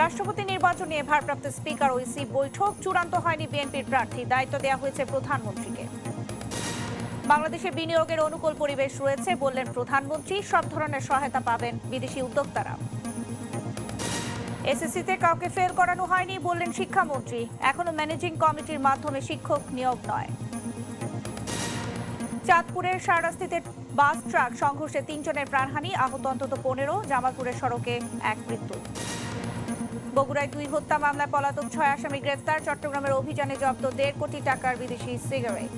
রাষ্ট্রপতি নির্বাচন নিয়ে ভারপ্রাপ্ত স্পিকার ওইসি বৈঠক চূড়ান্ত হয়নি বিএনপির প্রার্থী, দায়িত্ব দেওয়া হয়েছে প্রধানমন্ত্রীকে। বাংলাদেশে বিনিয়োগের অনুকূল পরিবেশ রয়েছে বললেন প্রধানমন্ত্রী, সব ধরনের সহায়তা পাবেন বিদেশি উদ্যোক্তারা। এসএসসিতে কাউকে ফেল করানো হয়নি বললেন শিক্ষামন্ত্রী, এখনো ম্যানেজিং কমিটির মাধ্যমে শিক্ষক নিয়োগ নয়। চাঁদপুরের শাহরাস্তিতে বাস ট্রাক সংঘর্ষে 3 জনের প্রাণহানি, আহত অন্তত 15। জামালপুরের সড়কে এক মৃত্যু। বগুড়ায় 2 হত্যা মামলায় পলাতক 6 আসামি গ্রেফতার। চট্টগ্রামের অভিযানে জব্দ 1.5 কোটি টাকার বিদেশি সিগারেট।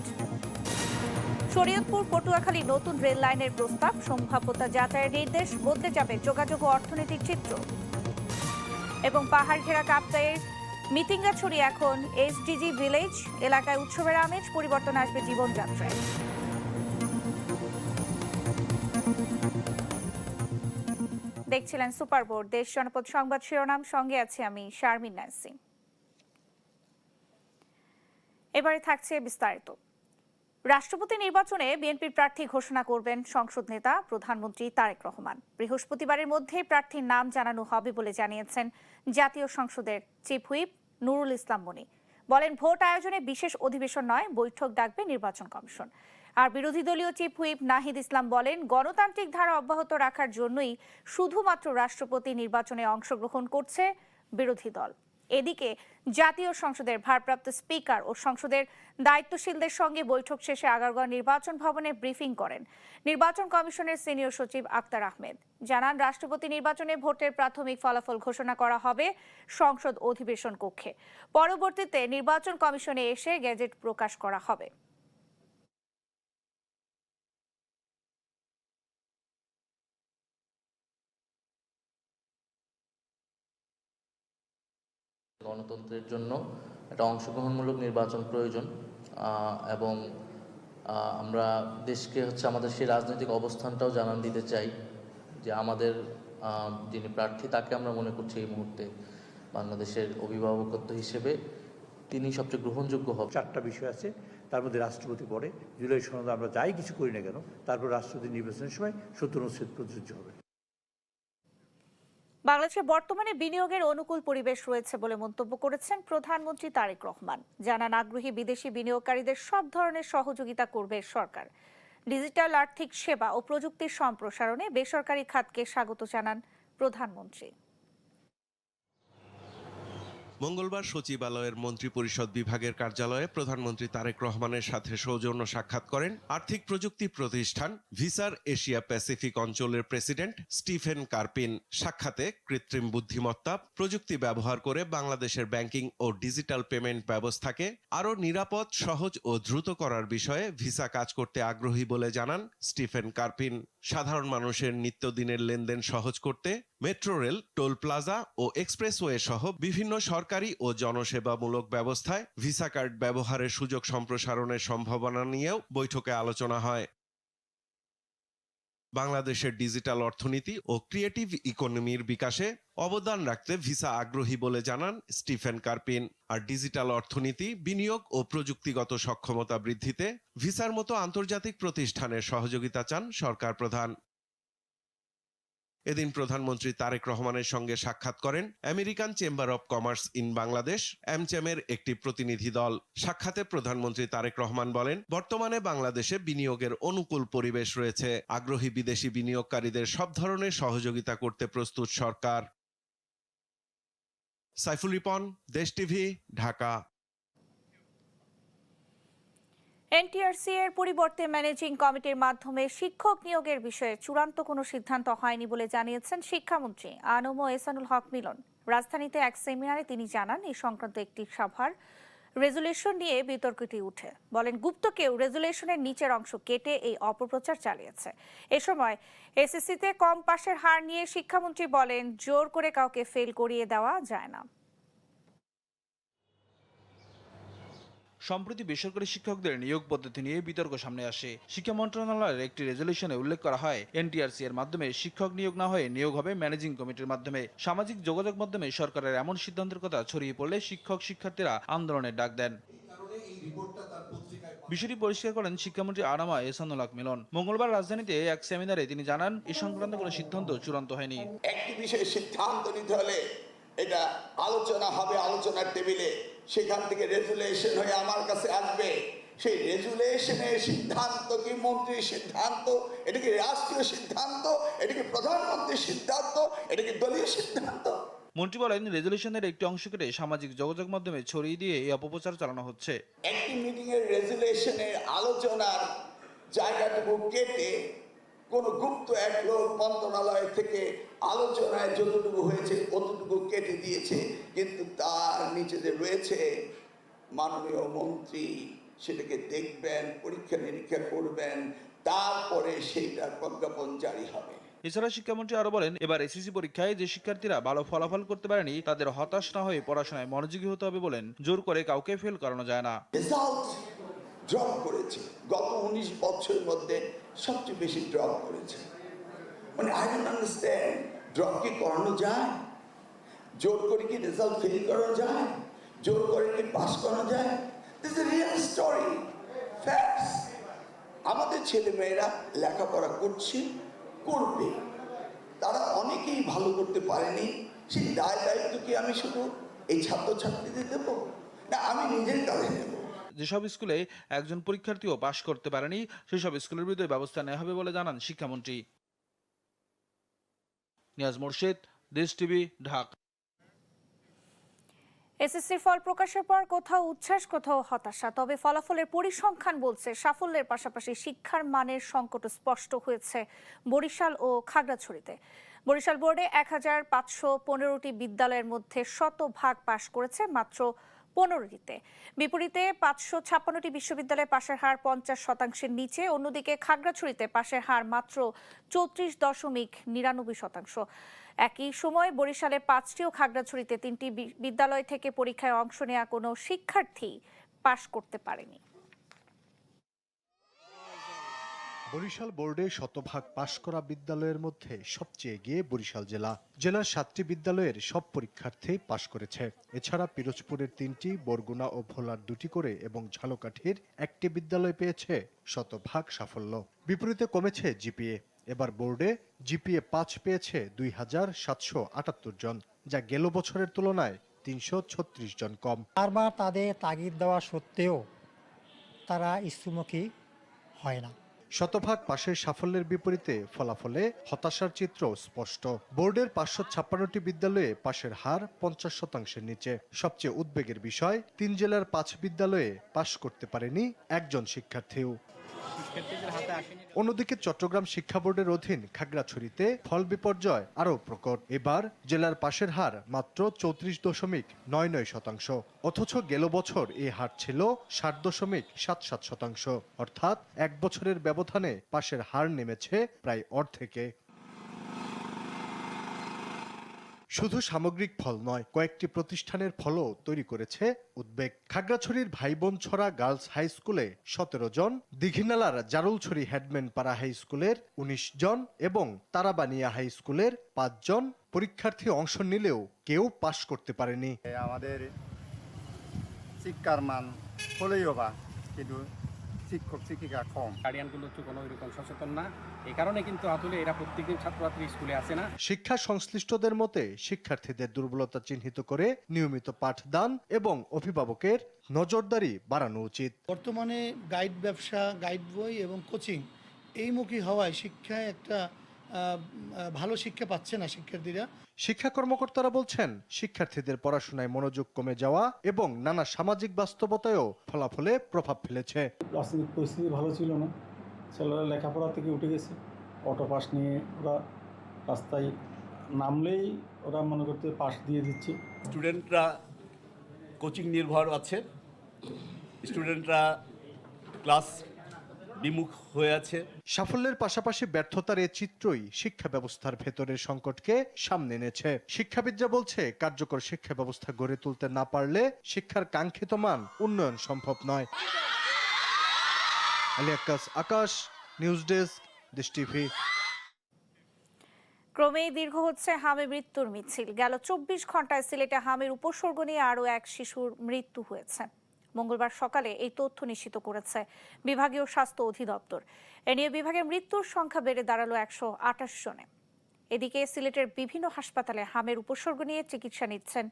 শরীয়তপুর পটুয়াখালী নতুন রেল লাইনের প্রস্তাব, সম্ভাব্যতা যাচাইয়ের নির্দেশ, বদলে যাবে যোগাযোগ ও অর্থনীতির চিত্র। এবং পাহাড় ঘেরা কাপ্তাইয়ের মিতিঙ্গাছড়ি এখন এসডিজি ভিলেজ এলাকায় উৎসবের আমেজ, পরিবর্তন আসবে জীবনযাত্রায়। দেখছিলেন সুপার বোর্ড দেশ জনপদ সংবাদ শিরোনাম, সঙ্গে আছে আমি শারমিন নাসিম। এবারে থাকছে বিস্তারিত। রাষ্ট্রপতি নির্বাচনে বিএনপির প্রার্থী ঘোষণা করবেন সংসদ নেতা প্রধানমন্ত্রী তারেক রহমান। বৃহস্পতিবারের মধ্যে প্রার্থীর নাম জানানো হবে বলে জানিয়েছেন জাতীয় সংসদের চিফ হুইপ নুরুল ইসলাম মনি। বলেন, ভোট আয়োজনে বিশেষ অধিবেশন নয়, বৈঠক ডাকবে নির্বাচন কমিশন। আর বিরোধী দলীয় চিফ হুইপ নাহিদ ইসলাম বলেন, গণতান্ত্রিক ধারা অব্যাহত রাখার জন্যই শুধুমাত্র রাষ্ট্রপতি নির্বাচনে অংশগ্রহণ করছে বিরোধী দল। এদিকে জাতীয় সংসদের ভারপ্রাপ্ত স্পিকার ও সংসদের দায়িত্বশীলদের সঙ্গে বৈঠক শেষে আগারগাঁও নির্বাচন ভবনে ব্রিফিং করেন নির্বাচন কমিশনের সিনিয়র সচিব আক্তার আহমেদ। জানান, রাষ্ট্রপতি নির্বাচনে ভোটের প্রাথমিক ফলাফল ঘোষণা করা হবে সংসদ অধিবেশন কক্ষে। পরবর্তীতে নির্বাচন কমিশনে এসে গেজেট প্রকাশ করা হবে। গণতন্ত্রের জন্য একটা অংশগ্রহণমূলক নির্বাচন প্রয়োজন এবং আমরা দেশকে আমাদের সেই রাজনৈতিক অবস্থানটাও জানান দিতে চাই যে আমাদের যিনি প্রার্থী তাকে আমরা মনে করছি এই মুহূর্তে বাংলাদেশের অভিভাবকত্ব হিসেবে তিনি সবচেয়ে গ্রহণযোগ্য হবে। 4টা বিষয় আছে, তার মধ্যে রাষ্ট্রপতি পড়ে। জুলাই সনদে আমরা যাই কিছু করি না কেন, তারপর রাষ্ট্রপতি নির্বাচনের সময় 70 অনুচ্ছেদ প্রযোজ্য হবে। বাংলাদেশে বর্তমানে বিনিয়োগের অনুকূল পরিবেশ রয়েছে বলে মন্তব্য করেছেন প্রধানমন্ত্রী তারেক রহমান। জানান, আগ্রহী বিদেশি বিনিয়োগকারীদের সব ধরনের সহযোগিতা করবে সরকার। ডিজিটাল আর্থিক সেবা ও প্রযুক্তির সম্প্রসারণে বেসরকারি খাতকে স্বাগত জানান প্রধানমন্ত্রী। মঙ্গলবার সচিবালয়ের মন্ত্রিপরিষদ বিভাগের কার্যালয়ে প্রধানমন্ত্রী তারেক রহমানের সাথে সৌজন্য সাক্ষাৎ করেন আর্থিক প্রযুক্তি প্রতিষ্ঠান ভিসার এশিয়া প্যাসিফিক অঞ্চলের প্রেসিডেন্ট স্টিফেন কার্পিন। সাক্ষাতে কৃত্রিম বুদ্ধিমত্তা প্রযুক্তি ব্যবহার করে বাংলাদেশের ব্যাংকিং ও ডিজিটাল পেমেন্ট ব্যবস্থাকে আরও নিরাপদ, সহজ ও দ্রুত করার বিষয়ে ভিসা কাজ করতে আগ্রহী বলে জানান স্টিফেন কার্পিন। সাধারণ মানুষের নিত্যদিনের লেনদেন সহজ করতে মেট্রো রেল, টোল প্লাজা ও এক্সপ্রেসওয়ে সহ বিভিন্ন সরকারি ও জনসেবামূলক ব্যবস্থায় ভিসা কার্ড ব্যবহারের সুযোগ সম্প্রসারণের সম্ভাবনা নিয়েও বৈঠকে আলোচনা হয়। বাংলাদেশের ডিজিটাল অর্থনীতি ও ক্রিয়েটিভ ইকোনমির বিকাশে অবদান রাখতে ভিসা আগ্রহী বলে জানান স্টিফেন কার্পিন। আর ডিজিটাল অর্থনীতি, বিনিয়োগ ও প্রযুক্তিগত সক্ষমতা বৃদ্ধিতে ভিসার মতো আন্তর্জাতিক প্রতিষ্ঠানের সহযোগিতা চান সরকার প্রধান। এদিন প্রধানমন্ত্রী তারেক রহমানের সঙ্গে সাক্ষাৎ করেন American chamber of commerce in Bangladesh অ্যামচেমের একটি প্রতিনিধি দল। সাক্ষাতে প্রধানমন্ত্রী তারেক রহমান বলেন, বর্তমানে বাংলাদেশে বিনিয়োগের অনুকূল পরিবেশ রয়েছে। আগ্রহী বিদেশি বিনিয়োগকারীদের সব ধরনের সহযোগিতা করতে প্রস্তুত সরকার। সাইফুল রিপন, দেশ টিভি, ঢাকা। এনটিআরসি এর পরিবর্তে ম্যানেজিং কমিটির মাধ্যমে শিক্ষক নিয়োগের বিষয়ে চূড়ান্ত কোনো সিদ্ধান্ত হয়নি বলে জানিয়েছেন শিক্ষামন্ত্রী আনম এহসানুল হক মিলন। রাজধানীতে এক সেমিনারে তিনি জানান, এই সংক্রান্ত একটি সভার রেজুলেশন নিয়ে বিতর্কটি উঠে। বলেন, গুপ্ত কেউ রেজুলেশনের নিচের অংশ কেটে এই অপপ্রচার চালিয়েছে। এ সময় এসএসসিতে কম পাশের হার নিয়ে শিক্ষামন্ত্রী বলেন, জোর করে কাউকে ফেল করিয়ে দেওয়া যায় না। সম্প্রতি বেসরকারি শিক্ষকদের নিয়োগ পদ্ধতি নিয়ে বিতর্ক সামনে আসে। শিক্ষা মন্ত্রণালয়ের একটি রেজুলেশনে উল্লেখ করা হয়, এনটিআরসি এর মাধ্যমে শিক্ষক নিয়োগ না হয়ে নিয়োগ হবে ম্যানেজিং কমিটির মাধ্যমে। সামাজিক যোগাযোগ মাধ্যমে সরকারের এমন সিদ্ধান্তের কথা ছড়িয়ে পড়লে শিক্ষক শিক্ষার্থীরা আন্দোলনের ডাক দেন। বিষয়টি পরিষ্কার করেন শিক্ষামন্ত্রী আনামা এহসানুল হক মিলন। মঙ্গলবার রাজধানীতে এক সেমিনারে তিনি জানান, এ সংক্রান্ত কোনো সিদ্ধান্ত চূড়ান্ত হয়নি। একটি বিষয়ে সিদ্ধান্ত নিতে হলে এটা আলোচনা হবে আলোচনার টেবিলে, সেখান থেকে রেজুলেশন হয়ে আমার কাছে আসবে। সেই রেজুলেশনের সিদ্ধান্ত কি মন্ত্রীর সিদ্ধান্ত, এটা কি রাষ্ট্রীয় সিদ্ধান্ত, এটা কি প্রধানমন্ত্রীর সিদ্ধান্ত, এটা কি দলীয় সিদ্ধান্ত? মন্ত্রী বলেন, রেজুলেশনের একটি অংশ কেটে সামাজিক যোগাযোগ মাধ্যমে ছড়িয়ে দিয়ে এই অপপ্রচার চালানো হচ্ছে। একটি মিটিং এর রেজুলেশনের আলোচনার জায়গাটুকু কেটে কোন গুপ্ত এক লোক মন্ত্রণালয় থেকে আলোচনায় যতটুকু হয়েছে অতটুকু কেটে দিয়েছে, কিন্তু তার নিচে যে রয়েছে মাননীয় মন্ত্রী সেটাকে দেখবেন, পরীক্ষা নিরীক্ষা করবেন, তারপরে সেইটার প্রজ্ঞাপন জারি হবে। এছাড়া শিক্ষামন্ত্রী আরো বলেন, এবার এসএসসি পরীক্ষায় যে শিক্ষার্থীরা ভালো ফলাফল করতে পারেনি তাদের হতাশ না হয়ে পড়াশোনায় মনোযোগী হতে হবে বলেন। জোর করে কাউকে ফেল করানো যায় না। রেজাল্ট ড্রপ করেছে, গত 19 বছরের মধ্যে সবচেয়ে বেশি ড্রপ করেছে। মানে আই ডোন্ট আন্ডারস্ট্যান্ড, ড্রপ কি করানো যায়? জোর করে কি রেজাল্ট ফেল করানো যায়? জোর করে কি পাস করানো যায়? This is a real story, facts. আমাদের ছেলেমেয়েরা লেখাপড়া করছে, করবে, তারা অনেকেই ভালো করতে পারেনি। সেই দায়িত্ব কি আমি শুধু এই ছাত্রছাত্রীদের দেব, না আমি নিজের কাজে নেব? যেসব স্কুলে একজন পরীক্ষার্থীও পাশ করতে পারেনি সেসব স্কুলের বিরুদ্ধে ব্যবস্থা নেওয়া হবে বলে জানান শিক্ষামন্ত্রী। নিয়াজ মোর্শেদ, দেশ টিভি, ঢাকা। এসএসসির ফল প্রকাশের পর কোথাও উচ্ছ্বাস, কোথাও হতাশা। তবে ফলাফলের পরিসংখ্যান বলছে সাফল্যের পাশাপাশি শিক্ষার মানের সংকট স্পষ্ট হয়েছে বরিশাল ও খাগড়াছড়িতে। বরিশাল বোর্ডে 1515টি বিদ্যালয়ের মধ্যে 100% পাশ করেছে মাত্র 15টিতে। বিপরীতে 556টি বিশ্ববিদ্যালয়ে পাশের হার 50%-এর নিচে। অন্যদিকে খাগড়াছড়িতে পাশের হার মাত্র 34.99%। একই সময় বরিশালে 5টি ও খাগড়াছড়িতে 3টি বিদ্যালয় থেকে পরীক্ষায় অংশ নেওয়া কোনো শিক্ষার্থী পাশ করতে পারেনি। বরিশাল বোর্ডে 100% পাশ করা বিদ্যালয়ের মধ্যে সবচেয়ে এগিয়ে বরিশাল জেলা। জেলার 7টি বিদ্যালয়ের সব পরীক্ষার্থী পাশ করেছে। এছাড়া পিরোজপুরের 3টি, বরগুনা ও ভোলার 2টি করে এবং ঝালকাঠির 1টি বিদ্যালয় পেয়েছে 100% সাফল্য। বিপরীতে কমেছে জিপিএ। এবার বোর্ডে জিপিএ 5 পেয়েছে 2778 জন, যা গেল বছরের তুলনায় 336 জন কম। বারবার তাদের তাগিদ দেওয়া সত্ত্বেও তারা ইচ্ছুমুখী হয় না। 100% পাশের সাফল্যের বিপরীতে ফলাফলে হতাশার চিত্র স্পষ্ট। বোর্ডের 556টি বিদ্যালয়ে পাশের হার 50%-এর নিচে। সবচেয়ে উদ্বেগের বিষয়, 3 জেলার 5 বিদ্যালয়ে পাশ করতে পারেনি একজন শিক্ষার্থীও। অন্যদিকে চট্টগ্রাম শিক্ষা বোর্ডের অধীন খাগড়াছড়িতে ফল বিপর্যয় আরও প্রকট। এবার জেলার পাশের হার মাত্র 34.99%, অথচ গেল বছর এই হার ছিল 60.77%। অর্থাৎ এক বছরের ব্যবধানে পাশের হার নেমেছে প্রায় অর্ধেকে। শুধু সামগ্রিক ফল নয়, কয়েকটি প্রতিষ্ঠানের ফলও তৈরি করেছে উদ্বেগ। খাগড়াছড়ির ভাইবোন ছড়া গার্লস হাই স্কুলে 17 জন, দীঘিনালার জারুলছড়ি হেডম্যান পাড়া হাই স্কুলের 19 জন এবং তারাবানিয়া হাই স্কুলের 5 জন পরীক্ষার্থী অংশ নিলেও কেউ পাশ করতে পারেনি। আমাদের শিক্ষার মান হলেই বা কিন্তু শিক্ষক শিক্ষিকা কম, গার্ডিয়ানগুলো তো কোনো এরকম সচেতন না, এই কারণে কিন্তু আসলে এরা প্রত্যেকদিন ছাত্রছাত্রী স্কুলে আসে না। শিক্ষা সংশ্লিষ্টদের মতে শিক্ষার্থীদের দুর্বলতা চিহ্নিত করে নিয়মিত পাঠদান এবং অভিভাবকের নজরদারি বাড়ানো উচিত। বর্তমানে গাইড ব্যবসা, গাইড বই এবং কোচিং এইমুখী হওয়ায় শিক্ষায় একটা ভালো শিক্ষা পাচ্ছে না শিক্ষার্থীরা। শিক্ষা কর্মকর্তারা বলছেন, শিক্ষার্থীদের পড়াশোনায় মনোযোগ কমে যাওয়া এবং নানা সামাজিক বাস্তবতায়ও ফলাফলে প্রভাব ফেলেছে। রাজনৈতিক পরিস্থিতি ভালো ছিল না, ছেলেরা লেখাপড়া থেকে উঠে গেছে। অটো পাস নিয়ে ওরা রাস্তায় নামলেই ওরা মনে করতে পাস দিয়ে দিচ্ছে। স্টুডেন্টরা কোচিং নির্ভর আছে, স্টুডেন্টরা ক্লাস বিমুখ হয়ে আছে। সাফল্যের পাশাপাশি ব্যর্থতার এ চিত্রই শিক্ষা ব্যবস্থার ভেতরের সংকটকে সামনে এনেছে। শিক্ষাবিদরা বলছে, কার্যকর শিক্ষা ব্যবস্থা গড়ে তুলতে না পারলে শিক্ষার কাঙ্ক্ষিত মান উন্নয়ন সম্ভব নয়। আলী আকাশ, নিউজ ডেস্ক, দেশ টিভি। ক্রমেই দীর্ঘ হচ্ছে হামে মৃত্যুর মিছিল। গেল 24 ঘন্টায় সিলেটে হামের উপসর্গ নিয়ে আরও এক শিশুর মৃত্যু হয়েছে। মঙ্গলবার সকালে এই তথ্য নিশ্চিত করেছে বিভাগীয় স্বাস্থ্য অধিদপ্তর। এ নিয়ে বিভাগের মৃত্যুর সংখ্যা বেড়ে দাঁড়ালো 128 জনে। এদিকে সিলেটের বিভিন্ন হাসপাতালে হামের উপসর্গ নিয়ে চিকিৎসা নিচ্ছেন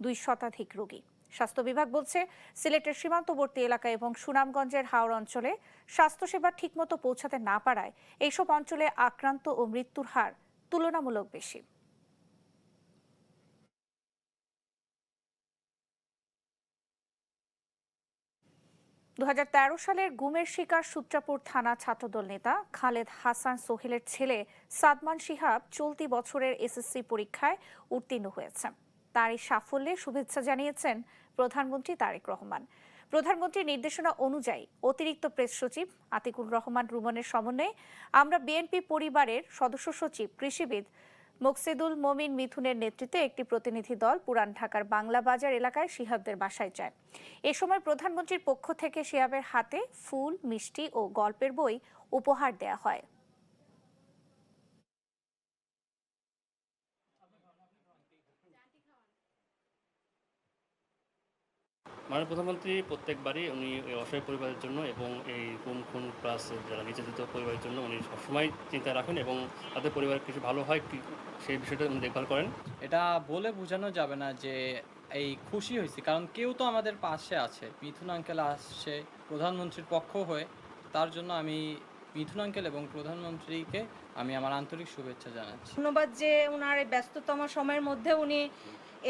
2 শতাধিক রোগী। স্বাস্থ্য বিভাগ বলছে, সিলেটের সীমান্তবর্তী এলাকা এবং সুনামগঞ্জের হাওড় অঞ্চলে স্বাস্থ্যসেবা ঠিকমতো পৌঁছাতে না পারায় এইসব অঞ্চলে আক্রান্ত ও মৃত্যুর হার তুলনামূলক বেশি। দু সালের গুমের শিকার সূত্রাপুর থানা ছাত্রদল নেতা খালেদ হাসান সোহেলের ছেলে সাদমান শিহাব চলতি বছরের এসএসসি পরীক্ষায় উত্তীর্ণ হয়েছেন। তার এই সাফল্যে শুভেচ্ছা জানিয়েছেন প্রধানমন্ত্রী তারেক রহমান। প্রধানমন্ত্রীর নির্দেশনা অনুযায়ী অতিরিক্ত প্রেস সচিব আতিকুর রহমান রুমনের সমন্বয়ে আমরা বিএনপি পরিবারের সদস্য সচিব কৃষিবিদ মোকসেদুল মমিন মিথুনের নেতৃত্বে একটি প্রতিনিধি দল পুরান ঢাকার বাংলা বাজার এলাকায় শিহাবদের বাসায় যায়। এ সময় প্রধানমন্ত্রীর পক্ষ থেকে শিহাবের হাতে ফুল, মিষ্টি ও গল্পের বই উপহার দেয়া হয়। মাননীয় প্রধানমন্ত্রী প্রত্যেকবারই উনি অসহায় পরিবারের জন্য এবং এই গুম খুন প্লাস যারা নির্যাতিত পরিবারের জন্য উনি সবসময় চিন্তা রাখেন এবং তাদের পরিবার কিছু ভালো হয় সেই বিষয়টা উনি দেখভাল করেন। এটা বলে বোঝানো যাবে না যে এই খুশি হয়েছি, কারণ কেউ তো আমাদের পাশে আছে। মিথুন আঙ্কেল আসছে প্রধানমন্ত্রীর পক্ষ হয়ে, তার জন্য আমি মিথুন আঙ্কেল এবং প্রধানমন্ত্রীকে আমি আমার আন্তরিক শুভেচ্ছা জানাচ্ছি। ধন্যবাদ যে ওনার এই ব্যস্ততম সময়ের মধ্যে উনি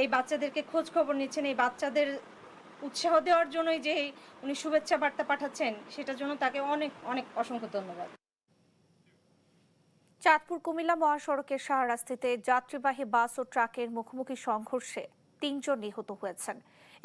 এই বাচ্চাদেরকে খোঁজ খবর নিচ্ছেন, এই বাচ্চাদের উৎসাহ দেওয়ার জন্যই যে উনি শুভেচ্ছা বার্তা পাঠাচ্ছেন, সেটার জন্য তাকে অনেক অনেক অসংখ্য ধন্যবাদ। চাঁদপুর কুমিল্লা মহাসড়কের শাহরাস্তিতে যাত্রীবাহী বাস ও ট্রাকের মুখোমুখি সংঘর্ষে 3 জন নিহত হয়েছেন।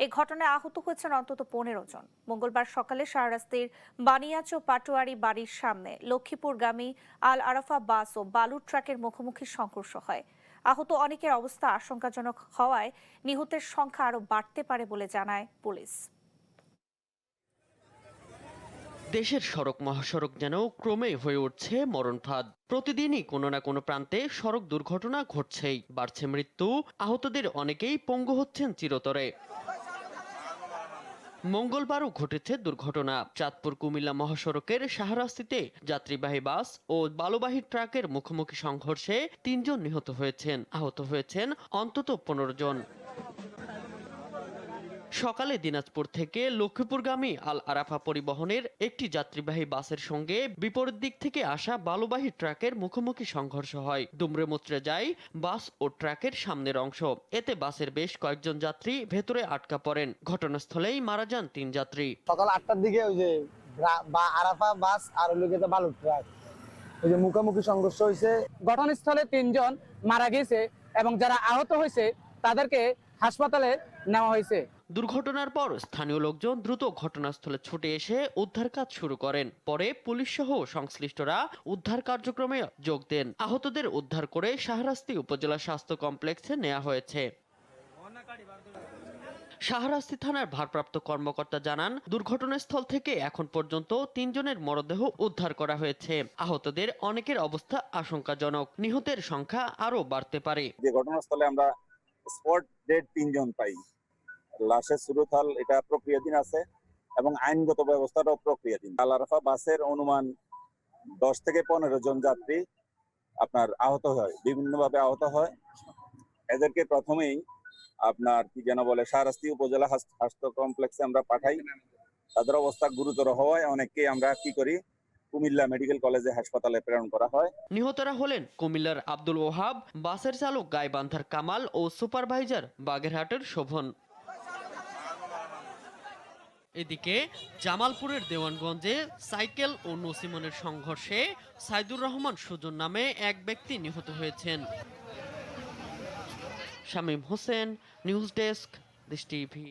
এই ঘটনায় আহত হয়েছেন অন্তত 15 জন। মঙ্গলবার সকালে শাহরাস্তির বানিয়াচো পাটোয়ারি বাড়ির সামনে লক্ষ্মীপুরগামী আল আরাফা বাস ও বালুর ট্রাকের মুখোমুখি সংঘর্ষ হয়। আহত অনেকের অবস্থা আশঙ্কাজনক হওয়ায় নিহতের সংখ্যা আরও বাড়তে পারে বলে জানায় পুলিশ। দেশের সড়ক মহাসড়ক যেন ক্রমে হয়ে উঠছে মরণফাঁদ। প্রতিদিনই কোনো না কোনো প্রান্তে সড়ক দুর্ঘটনা ঘটছেই, বাড়ছে মৃত্যু, আহতদের অনেকেই পঙ্গু হচ্ছেন চিরতরে। মঙ্গলবারও ঘটেছে দুর্ঘটনা। চাঁদপুর কুমিল্লা মহাসড়কের শাহরাস্তিতে যাত্রীবাহী বাস ও বালুবাহী ট্রাকের মুখোমুখি সংঘর্ষে 3 জন নিহত হয়েছেন, আহত হয়েছেন অন্তত 15 জন। সকালে দিনাজপুর থেকে লক্ষ্মীপুরগামী আল আরাফা পরিবহনের একটি যাত্রীবাহী বাসের সঙ্গে বিপরীত দিক থেকে আসা বালুবাহী ট্রাকের মুখোমুখি সংঘর্ষ হয়। দুমড়ে মুচড়ে যায় বাস ও ট্রাকের সামনের অংশ। এতে বাসের বেশ কয়েকজন যাত্রী ভেতরে আটকা পড়েন। ঘটনাস্থলেই মারা যান 3 যাত্রী। সকাল 8টার দিকে ওই যে আরাফা বাস আর বালুর ট্রাক ওই যে মুখোমুখি সংঘর্ষ হয়েছে। ঘটনাস্থলে 3 জন মারা গেছে এবং যারা আহত হয়েছে তাদেরকে হাসপাতালে নেওয়া হয়েছে। দুর্ঘটনার পর স্থানীয় লোকজন দ্রুত ঘটনাস্থলে ছুটে এসে উদ্ধার কাজ শুরু করেন। পরে পুলিশ সহ সংশ্লিষ্টরা উদ্ধার কার্যক্রমে যোগ দেন। আহতদের উদ্ধার করে শাহরাস্তি উপজেলা স্বাস্থ্য কমপ্লেক্সে নেওয়া হয়েছে। শাহরাস্তি থানার ভারপ্রাপ্ত কর্মকর্তা জানান, দুর্ঘটনাস্থল থেকে এখন পর্যন্ত 3 জনের মরদেহ উদ্ধার করা হয়েছে। আহতদের অনেকের অবস্থা আশঙ্কাজনক, নিহতের সংখ্যা আরও বাড়তে পারে। যে ঘটনাস্থলে আমরা স্পট ডেড 3 জন পাই। লাশের সুরতহাল এটা প্রক্রিয়াধীন আছে এবং আইনগত ব্যবস্থাটাও প্রক্রিয়াধীন। আল আরাফা বাসের অনুমান 10 থেকে 15 জন যাত্রী আপনার আহত হয়, বিভিন্নভাবে আহত হয়। এদেরকে প্রথমেই আপনার কি যেন বলে শাহরাস্তি উপজেলা স্বাস্থ্য কমপ্লেক্সে আমরা পাঠাই। তাদের অবস্থা গুরুতর হওয়ায় অনেককে আমরা কি করি কুমিল্লা মেডিকেল কলেজে হাসপাতালে প্রেরণ করা হয়। নিহতরা হলেন কুমিল্লার আব্দুল ওহাব, বাসের চালক গাইবান্ধার কামাল ও সুপারভাইজার বাগেরহাটের শোভন। এদিকে জামালপুরের দেওয়ানগঞ্জে সাইকেল ও নসিমনের সংঘর্ষে সাইদুর রহমান সুজন নামে এক ব্যক্তি নিহত হয়েছেন। শামীম হোসেন, নিউজ ডেস্ক, দেশ টিভি।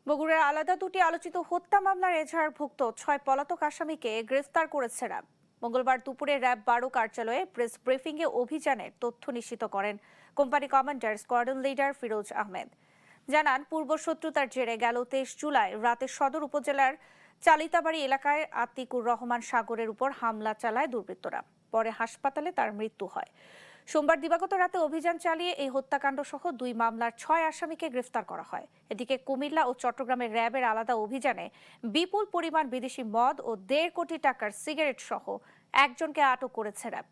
বগুড়ার আলাদা 2টি আলোচিত হত্যা মামলার এজাহারভুক্ত 6 পলাতক আসামিকে গ্রেফতার করেছে র্যাব। মঙ্গলবার দুপুরে র্যাব 12 কার্যালয়ে প্রেস ব্রিফিংয়ে অভিযানের তথ্য নিশ্চিত করেন company commander squadron leader Firoz Ahmed. জানান, পূর্বশত্রুতার জেরে গেল 23 জুলাই রাতে সদর উপজেলার চালিতাবাড়ি এলাকায় আতিকুর রহমান সাগরের উপর হামলা চালায় দুর্বৃত্তরা। পরে হাসপাতালে তার মৃত্যু হয়। সোমবার দিবাগত রাতে অভিযান চালিয়ে এই হত্যাকাণ্ড সহ 2 মামলার 6 আসামিকে গ্রেফতার করা হয়। এদিকে কুমিল্লা ও চট্টগ্রামের র্যাবের আলাদা অভিযানে বিপুল পরিমাণ বিদেশি মদ ও 1.5 কোটি টাকার সিগারেট সহ একজনকে আটক করেছে র্যাব।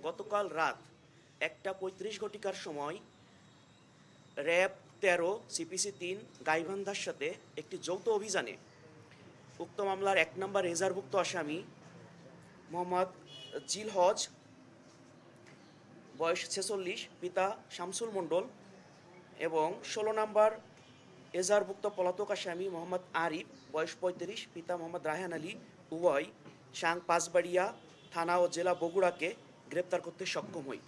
গতকাল রাত 1:35 ঘটিকার সময় র্যাব 13, CPC 3 গাইবান্ধার সাথে একটি যৌথ অভিযানে উক্ত মামলার 1 নম্বর রেজারভুক্ত আসামি মোহাম্মদ জিল হজ, বয়স 46, পিতা শামসুল মণ্ডল, এবং 16 নম্বর এজারভুক্ত পলাতক আসামি মোহাম্মদ আরিফ, বয়স 35, পিতা মোহাম্মদ রায়হান আলী, উভয় সাং পাঁচবাড়িয়া থানা ও জেলা বগুড়াকে গ্রেপ্তার করতে সক্ষম হই।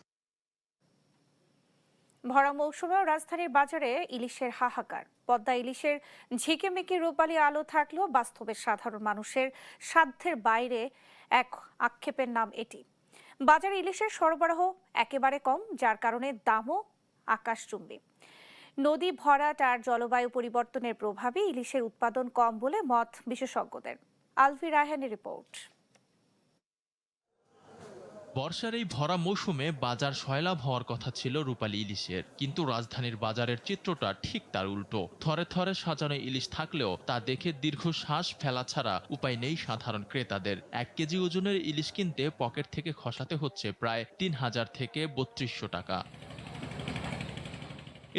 ভরা মৌসুমেও রাজধানীর বাজারে ইলিশের হাহাকার। পদ্মা ইলিশের ঝিকিমিকি রূপালী আলো থাকলেও বাস্তবে সাধারণ মানুষের সাধ্যের বাইরে এক আক্ষেপের নাম এটি। বাজারে ইলিশের সরবরাহ একেবারে কম, যার কারণে দামও আকাশচুম্বী। নদী ভরাট আর জলবায়ু পরিবর্তনের প্রভাবে ইলিশের উৎপাদন কম বলে মত বিশেষজ্ঞদের। আলভি রায়হানের রিপোর্ট। বর্ষার এই ভরা মৌসুমে বাজার সয়লাভ হওয়ার কথা ছিল রূপালী ইলিশের, কিন্তু রাজধানীর বাজারের চিত্রটা ঠিক তার উল্টো। থরে থরে সাজানো ইলিশ থাকলেও তা দেখে দীর্ঘ শ্বাস ফেলা ছাড়া উপায় নেই সাধারণ ক্রেতাদের। 1 কেজি ওজনের ইলিশ কিনতে পকেট থেকে খসাতে হচ্ছে প্রায় 3000 থেকে 3200 টাকা।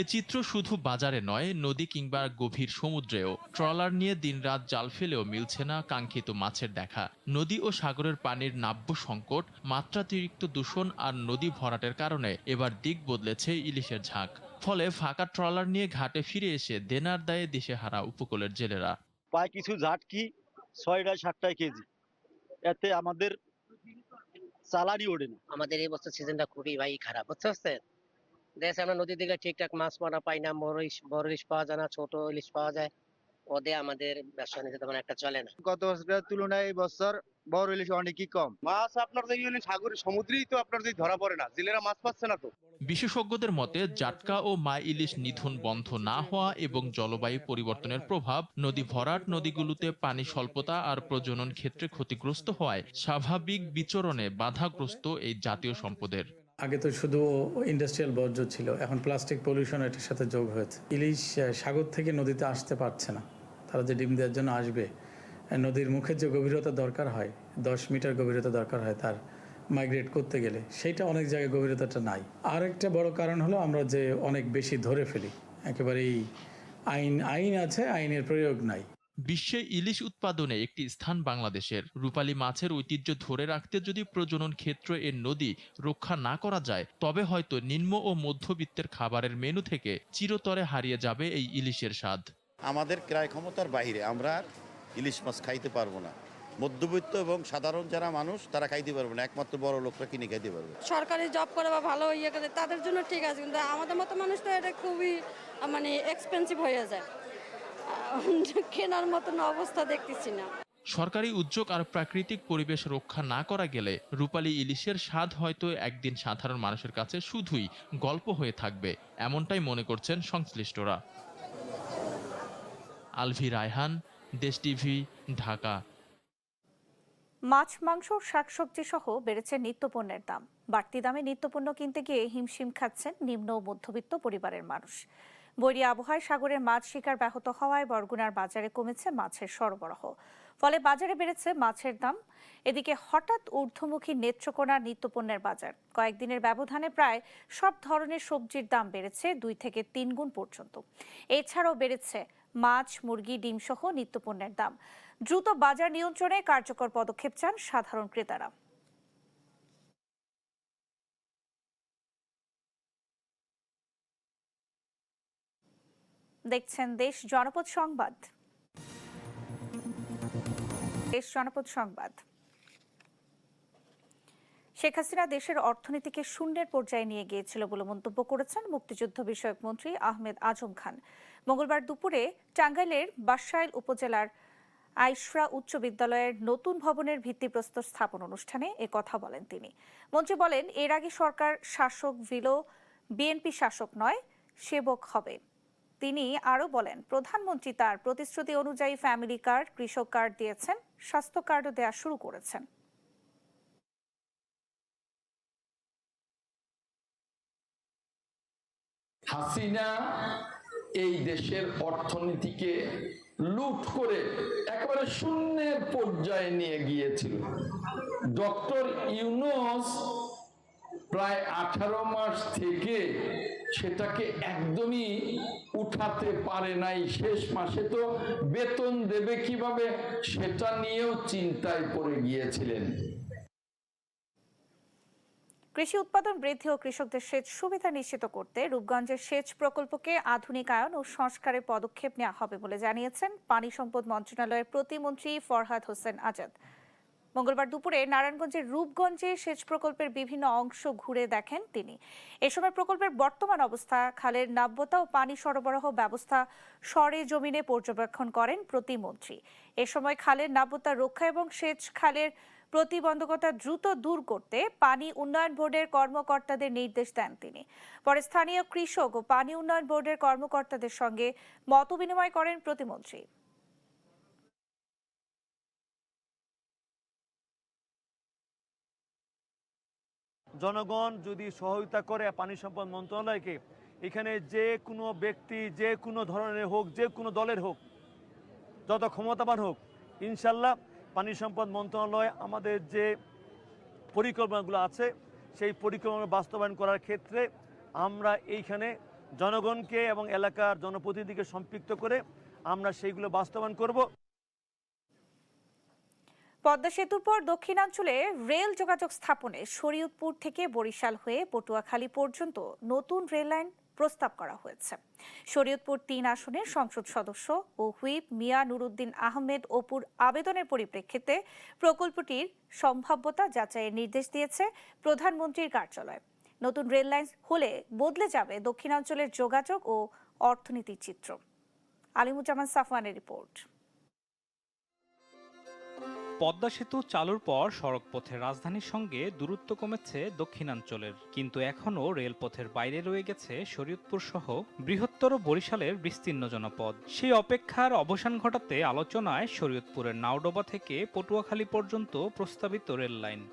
এ চিত্র শুধু বাজারে নয়, নদী কিংবা গভীর সমুদ্রেও। ট্রলার নিয়ে দিনরাত জাল ফেলেও মিলছে না কাঙ্ক্ষিত মাছের দেখা। নদী ও সাগরের পানির নাব্য সংকট, মাত্রাতিরিক্ত দূষণ আর নদী ভরাটের কারণে এবার দিক বদলেছে ইলিশের ঝাঁক। ফলে ফাঁকা ট্রলার নিয়ে ঘাটে ফিরে এসে দেনার দায়ে দিশেহারা উপকূলের জেলেরা। পায় কিছু ঝাটকি 6-7 কেজি, এতে আমাদের সালারি ওঠে না। আমাদের এই বছর সিজনটা খুবই ভাই খারাপ, বুঝতে দেশে আমরা নদীর দিকে ঠিকঠাক মাছ মারা পাই না, বড় ইলিশ পাওয়া যায় না, ছোট ইলিশ পাওয়া যায়, ওদের আমাদের ব্যবসা নিতে তেমন একটা চলে না। গত বছরের তুলনায় এই বছর বড় ইলিশ অনেকই কম। মাছ আপনার সাগরের সমুদ্রেই তো আপনার ধরা পড়ে না, জেলেরা মাছ পাচ্ছে না তো। বিশেষজ্ঞদের মতে জাটকা ও মা ইলিশ নিধন বন্ধ না হওয়া এবং জলবায়ু পরিবর্তনের প্রভাব, নদী ভরাট, নদীগুলোতে পানি স্বল্পতা আর প্রজনন ক্ষেত্রে ক্ষতিগ্রস্ত হওয়ায় স্বাভাবিক বিচরণে বাধাগ্রস্ত এই জাতীয় সম্পদের। আগে তো শুধু ইন্ডাস্ট্রিয়াল বর্জ্য ছিল, এখন প্লাস্টিক পলিউশন এটার সাথে যোগ হয়েছে। ইলিশ সাগর থেকে নদীতে আসতে পারছে না। তারা যে ডিম দেওয়ার জন্য আসবে, নদীর মুখের যে গভীরতা দরকার হয়, 10 মিটার গভীরতা দরকার হয় তার মাইগ্রেট করতে গেলে, সেইটা অনেক জায়গায় গভীরতাটা নাই। আর একটা বড় কারণ হলো আমরা যে অনেক বেশি ধরে ফেলি, একেবারেই আইন আছে, আইনের প্রয়োগ নাই। বিশ্বে ইলিশ উৎপাদনে একটি স্থান বাংলাদেশের। রূপালী মাছের ঐতিহ্য ধরে রাখতে যদি প্রজনন ক্ষেত্র এর নদী রক্ষা না করা যায়, তবে হয়তো নিম্ন ও মধ্যবিত্তের খাবারের মেনু থেকে চিরতরে হারিয়ে যাবে এই ইলিশের স্বাদ। আমাদের ক্রয় ক্ষমতার বাইরে আমরা ইলিশ মাছ খাইতে পারবো না। মধ্যবিত্ত এবং সাধারণ যারা মানুষ তারা খাইতে পারবে না, একমাত্র বড় লোকরা কিনে খাইতে পারবে। সরকারি জব করে বা ভালো ইয়ে করে তাদের জন্য ঠিক আছে, কিন্তু আমাদের মতো মানুষ তো এটা খুবই এক্সপেন্সিভ হয়ে যায়, কেনার মতন অবস্থা দেখতেছি না। সরকারি উদ্যোগ আর প্রাকৃতিক পরিবেশ রক্ষা না করা গেলে রূপালী ইলিশের স্বাদ হয়তো একদিন সাধারণ মানুষের কাছে শুধুই গল্প হয়ে থাকবে, এমনটাই মনে করছেন সংশ্লিষ্টরা। আলভি রায়হান, দেশ টিভি, ঢাকা। মাছ, মাংস, শাকসবজি সহ বেড়েছে নিত্যপণ্যের দাম। বাড়তি দামে নিত্যপণ্য কিনতে গিয়ে হিমশিম খাচ্ছেন নিম্ন ও মধ্যবিত্ত পরিবারের মানুষ। বৈরী আবহাওয়ায় সাগরের মাছ শিকার ব্যাহত হওয়ায় বরগুনার বাজারে কমেছে মাছের সরবরাহ, ফলে বাজারে বেড়েছে মাছের দাম। এদিকে হঠাৎ ঊর্ধ্বমুখী নেত্রকোনার নিত্যপণ্যের বাজার। কয়েকদিনের ব্যবধানে প্রায় সব ধরনের সবজির দাম বেড়েছে 2 থেকে 3 গুণ পর্যন্ত। এছাড়াও বেড়েছে মাছ, মুরগি, ডিম সহ নিত্যপণ্যের দাম। দ্রুত বাজার নিয়ন্ত্রণে কার্যকর পদক্ষেপ চান সাধারণ ক্রেতারা। দেখছেন দেশ জনপদ সংবাদ। দেশ জনপদ সংবাদ। শেখ হাসিনা দেশের অর্থনীতিকে শূন্যের পর্যায়ে নিয়ে গিয়েছিল বলে মন্তব্য করেছেন মুক্তিযুদ্ধ বিষয়ক মন্ত্রী আহমেদ আজম খান। মঙ্গলবার দুপুরে টাঙ্গাইলের বাসাইল উপজেলার আইশরা উচ্চ বিদ্যালয়ের নতুন ভবনের ভিত্তিপ্রস্তর স্থাপন অনুষ্ঠানে একথা বলেন তিনি। মন্ত্রী বলেন, এর আগে সরকার শাসক ভিলো, বিএনপি শাসক নয়, সেবক হবে। তিনি আরও বলেন, প্রধানমন্ত্রী তার প্রতিশ্রুতি অনুযায়ী ফ্যামিলি কার্ড, কৃষক কার্ড দিয়েছেন, স্বাস্থ্য কার্ডও দেওয়া শুরু করেছেন। হাসিনা এই দেশের অর্থনীতিকে লুট করে একেবারে শূন্যের পর্যায়ে নিয়ে গিয়েছিল। ডক্টর ইউনূস প্রায় 18 মাস থেকে সেটাকে একদমই উঠাতে পারে নাই। শেষ মাসে তো বেতন দেবে কিভাবে সেটা নিয়েও চিন্তায় পড়ে গিয়েছিলেন। কৃষি উৎপাদন বৃদ্ধি ও কৃষকদের সেচ সুবিধা নিশ্চিত করতে রূপগঞ্জের সেচ প্রকল্পকে আধুনিকায়ন ও সংস্কারের পদক্ষেপ নেওয়া হবে বলে জানিয়েছেন পানি সম্পদ মন্ত্রণালয়ের প্রতিমন্ত্রী ফরহাদ হোসেন আজাদ। মঙ্গলবার দুপুরে নারায়ণগঞ্জের রূপগঞ্জে সেচ প্রকল্পের বিভিন্ন অংশ ঘুরে দেখেন তিনি। এ সময় প্রকল্পের বর্তমান অবস্থা, খালের নাব্যতা ও পানি সরবরাহ ব্যবস্থা সরেজমিনে পর্যবেক্ষণ করেন প্রতিমন্ত্রী। এ সময় খালের নাব্যতা রক্ষা এবং সেচ খালের প্রতিবন্ধকতা দ্রুত দূর করতে পানি উন্নয়ন বোর্ডের কর্মকর্তাদের নির্দেশ দেন তিনি। পরে স্থানীয় কৃষক ও পানি উন্নয়ন বোর্ডের কর্মকর্তাদের সঙ্গে মতবিনিময় করেন প্রতিমন্ত্রী। জনগণ যদি সহায়তা করে পানি সম্পদ মন্ত্রণালয়কে, এখানে যে কোনো ব্যক্তি, যে কোনো ধরনের হোক, যে কোনো দলের হোক, যত ক্ষমতাবান হোক, ইনশাল্লাহ পানি সম্পদ মন্ত্রণালয় আমাদের যে পরিকল্পনাগুলো আছে সেই পরিকল্পনা বাস্তবায়ন করার ক্ষেত্রে আমরা এইখানে জনগণকে এবং এলাকার জনপ্রতিনিধিকে সম্পৃক্ত করে আমরা সেইগুলো বাস্তবায়ন করব। পদ্মা সেতুর পর দক্ষিণাঞ্চলে রেল যোগাযোগ স্থাপনে শরীয়তপুর থেকে বরিশাল হয়ে পটুয়াখালী পর্যন্ত নতুন রেল লাইন প্রস্তাব করা হয়েছে। শরীয়তপুর 3 আসনের সংসদ সদস্য ও হুইপ মিয়া নুরুদ্দিন আহমেদ অপুর আবেদনের পরিপ্রেক্ষিতে প্রকল্পটির সম্ভাব্যতা যাচাইয়ের নির্দেশ দিয়েছে প্রধানমন্ত্রীর কার্যালয়। নতুন রেল লাইন হলে বদলে যাবে দক্ষিণাঞ্চলের যোগাযোগ ও অর্থনীতির চিত্র। আলিমুজ্জামান সাফওয়ানের রিপোর্ট। পদ্মা সেতু চালুর পর সড়কপথের রাজধানীর সঙ্গে দূরত্ব কমেছে দক্ষিণাঞ্চলের, কিন্তু এখনও রেলপথের বাইরে রয়ে গেছে শরীয়তপুর সহ বৃহত্তর বরিশালের বিস্তীর্ণ জনপদ। সেই অপেক্ষার অবসান ঘটাতে আলোচনায় শরীয়তপুরের নাওডোবা থেকে পটুয়াখালী পর্যন্ত প্রস্তাবিত রেল লাইন।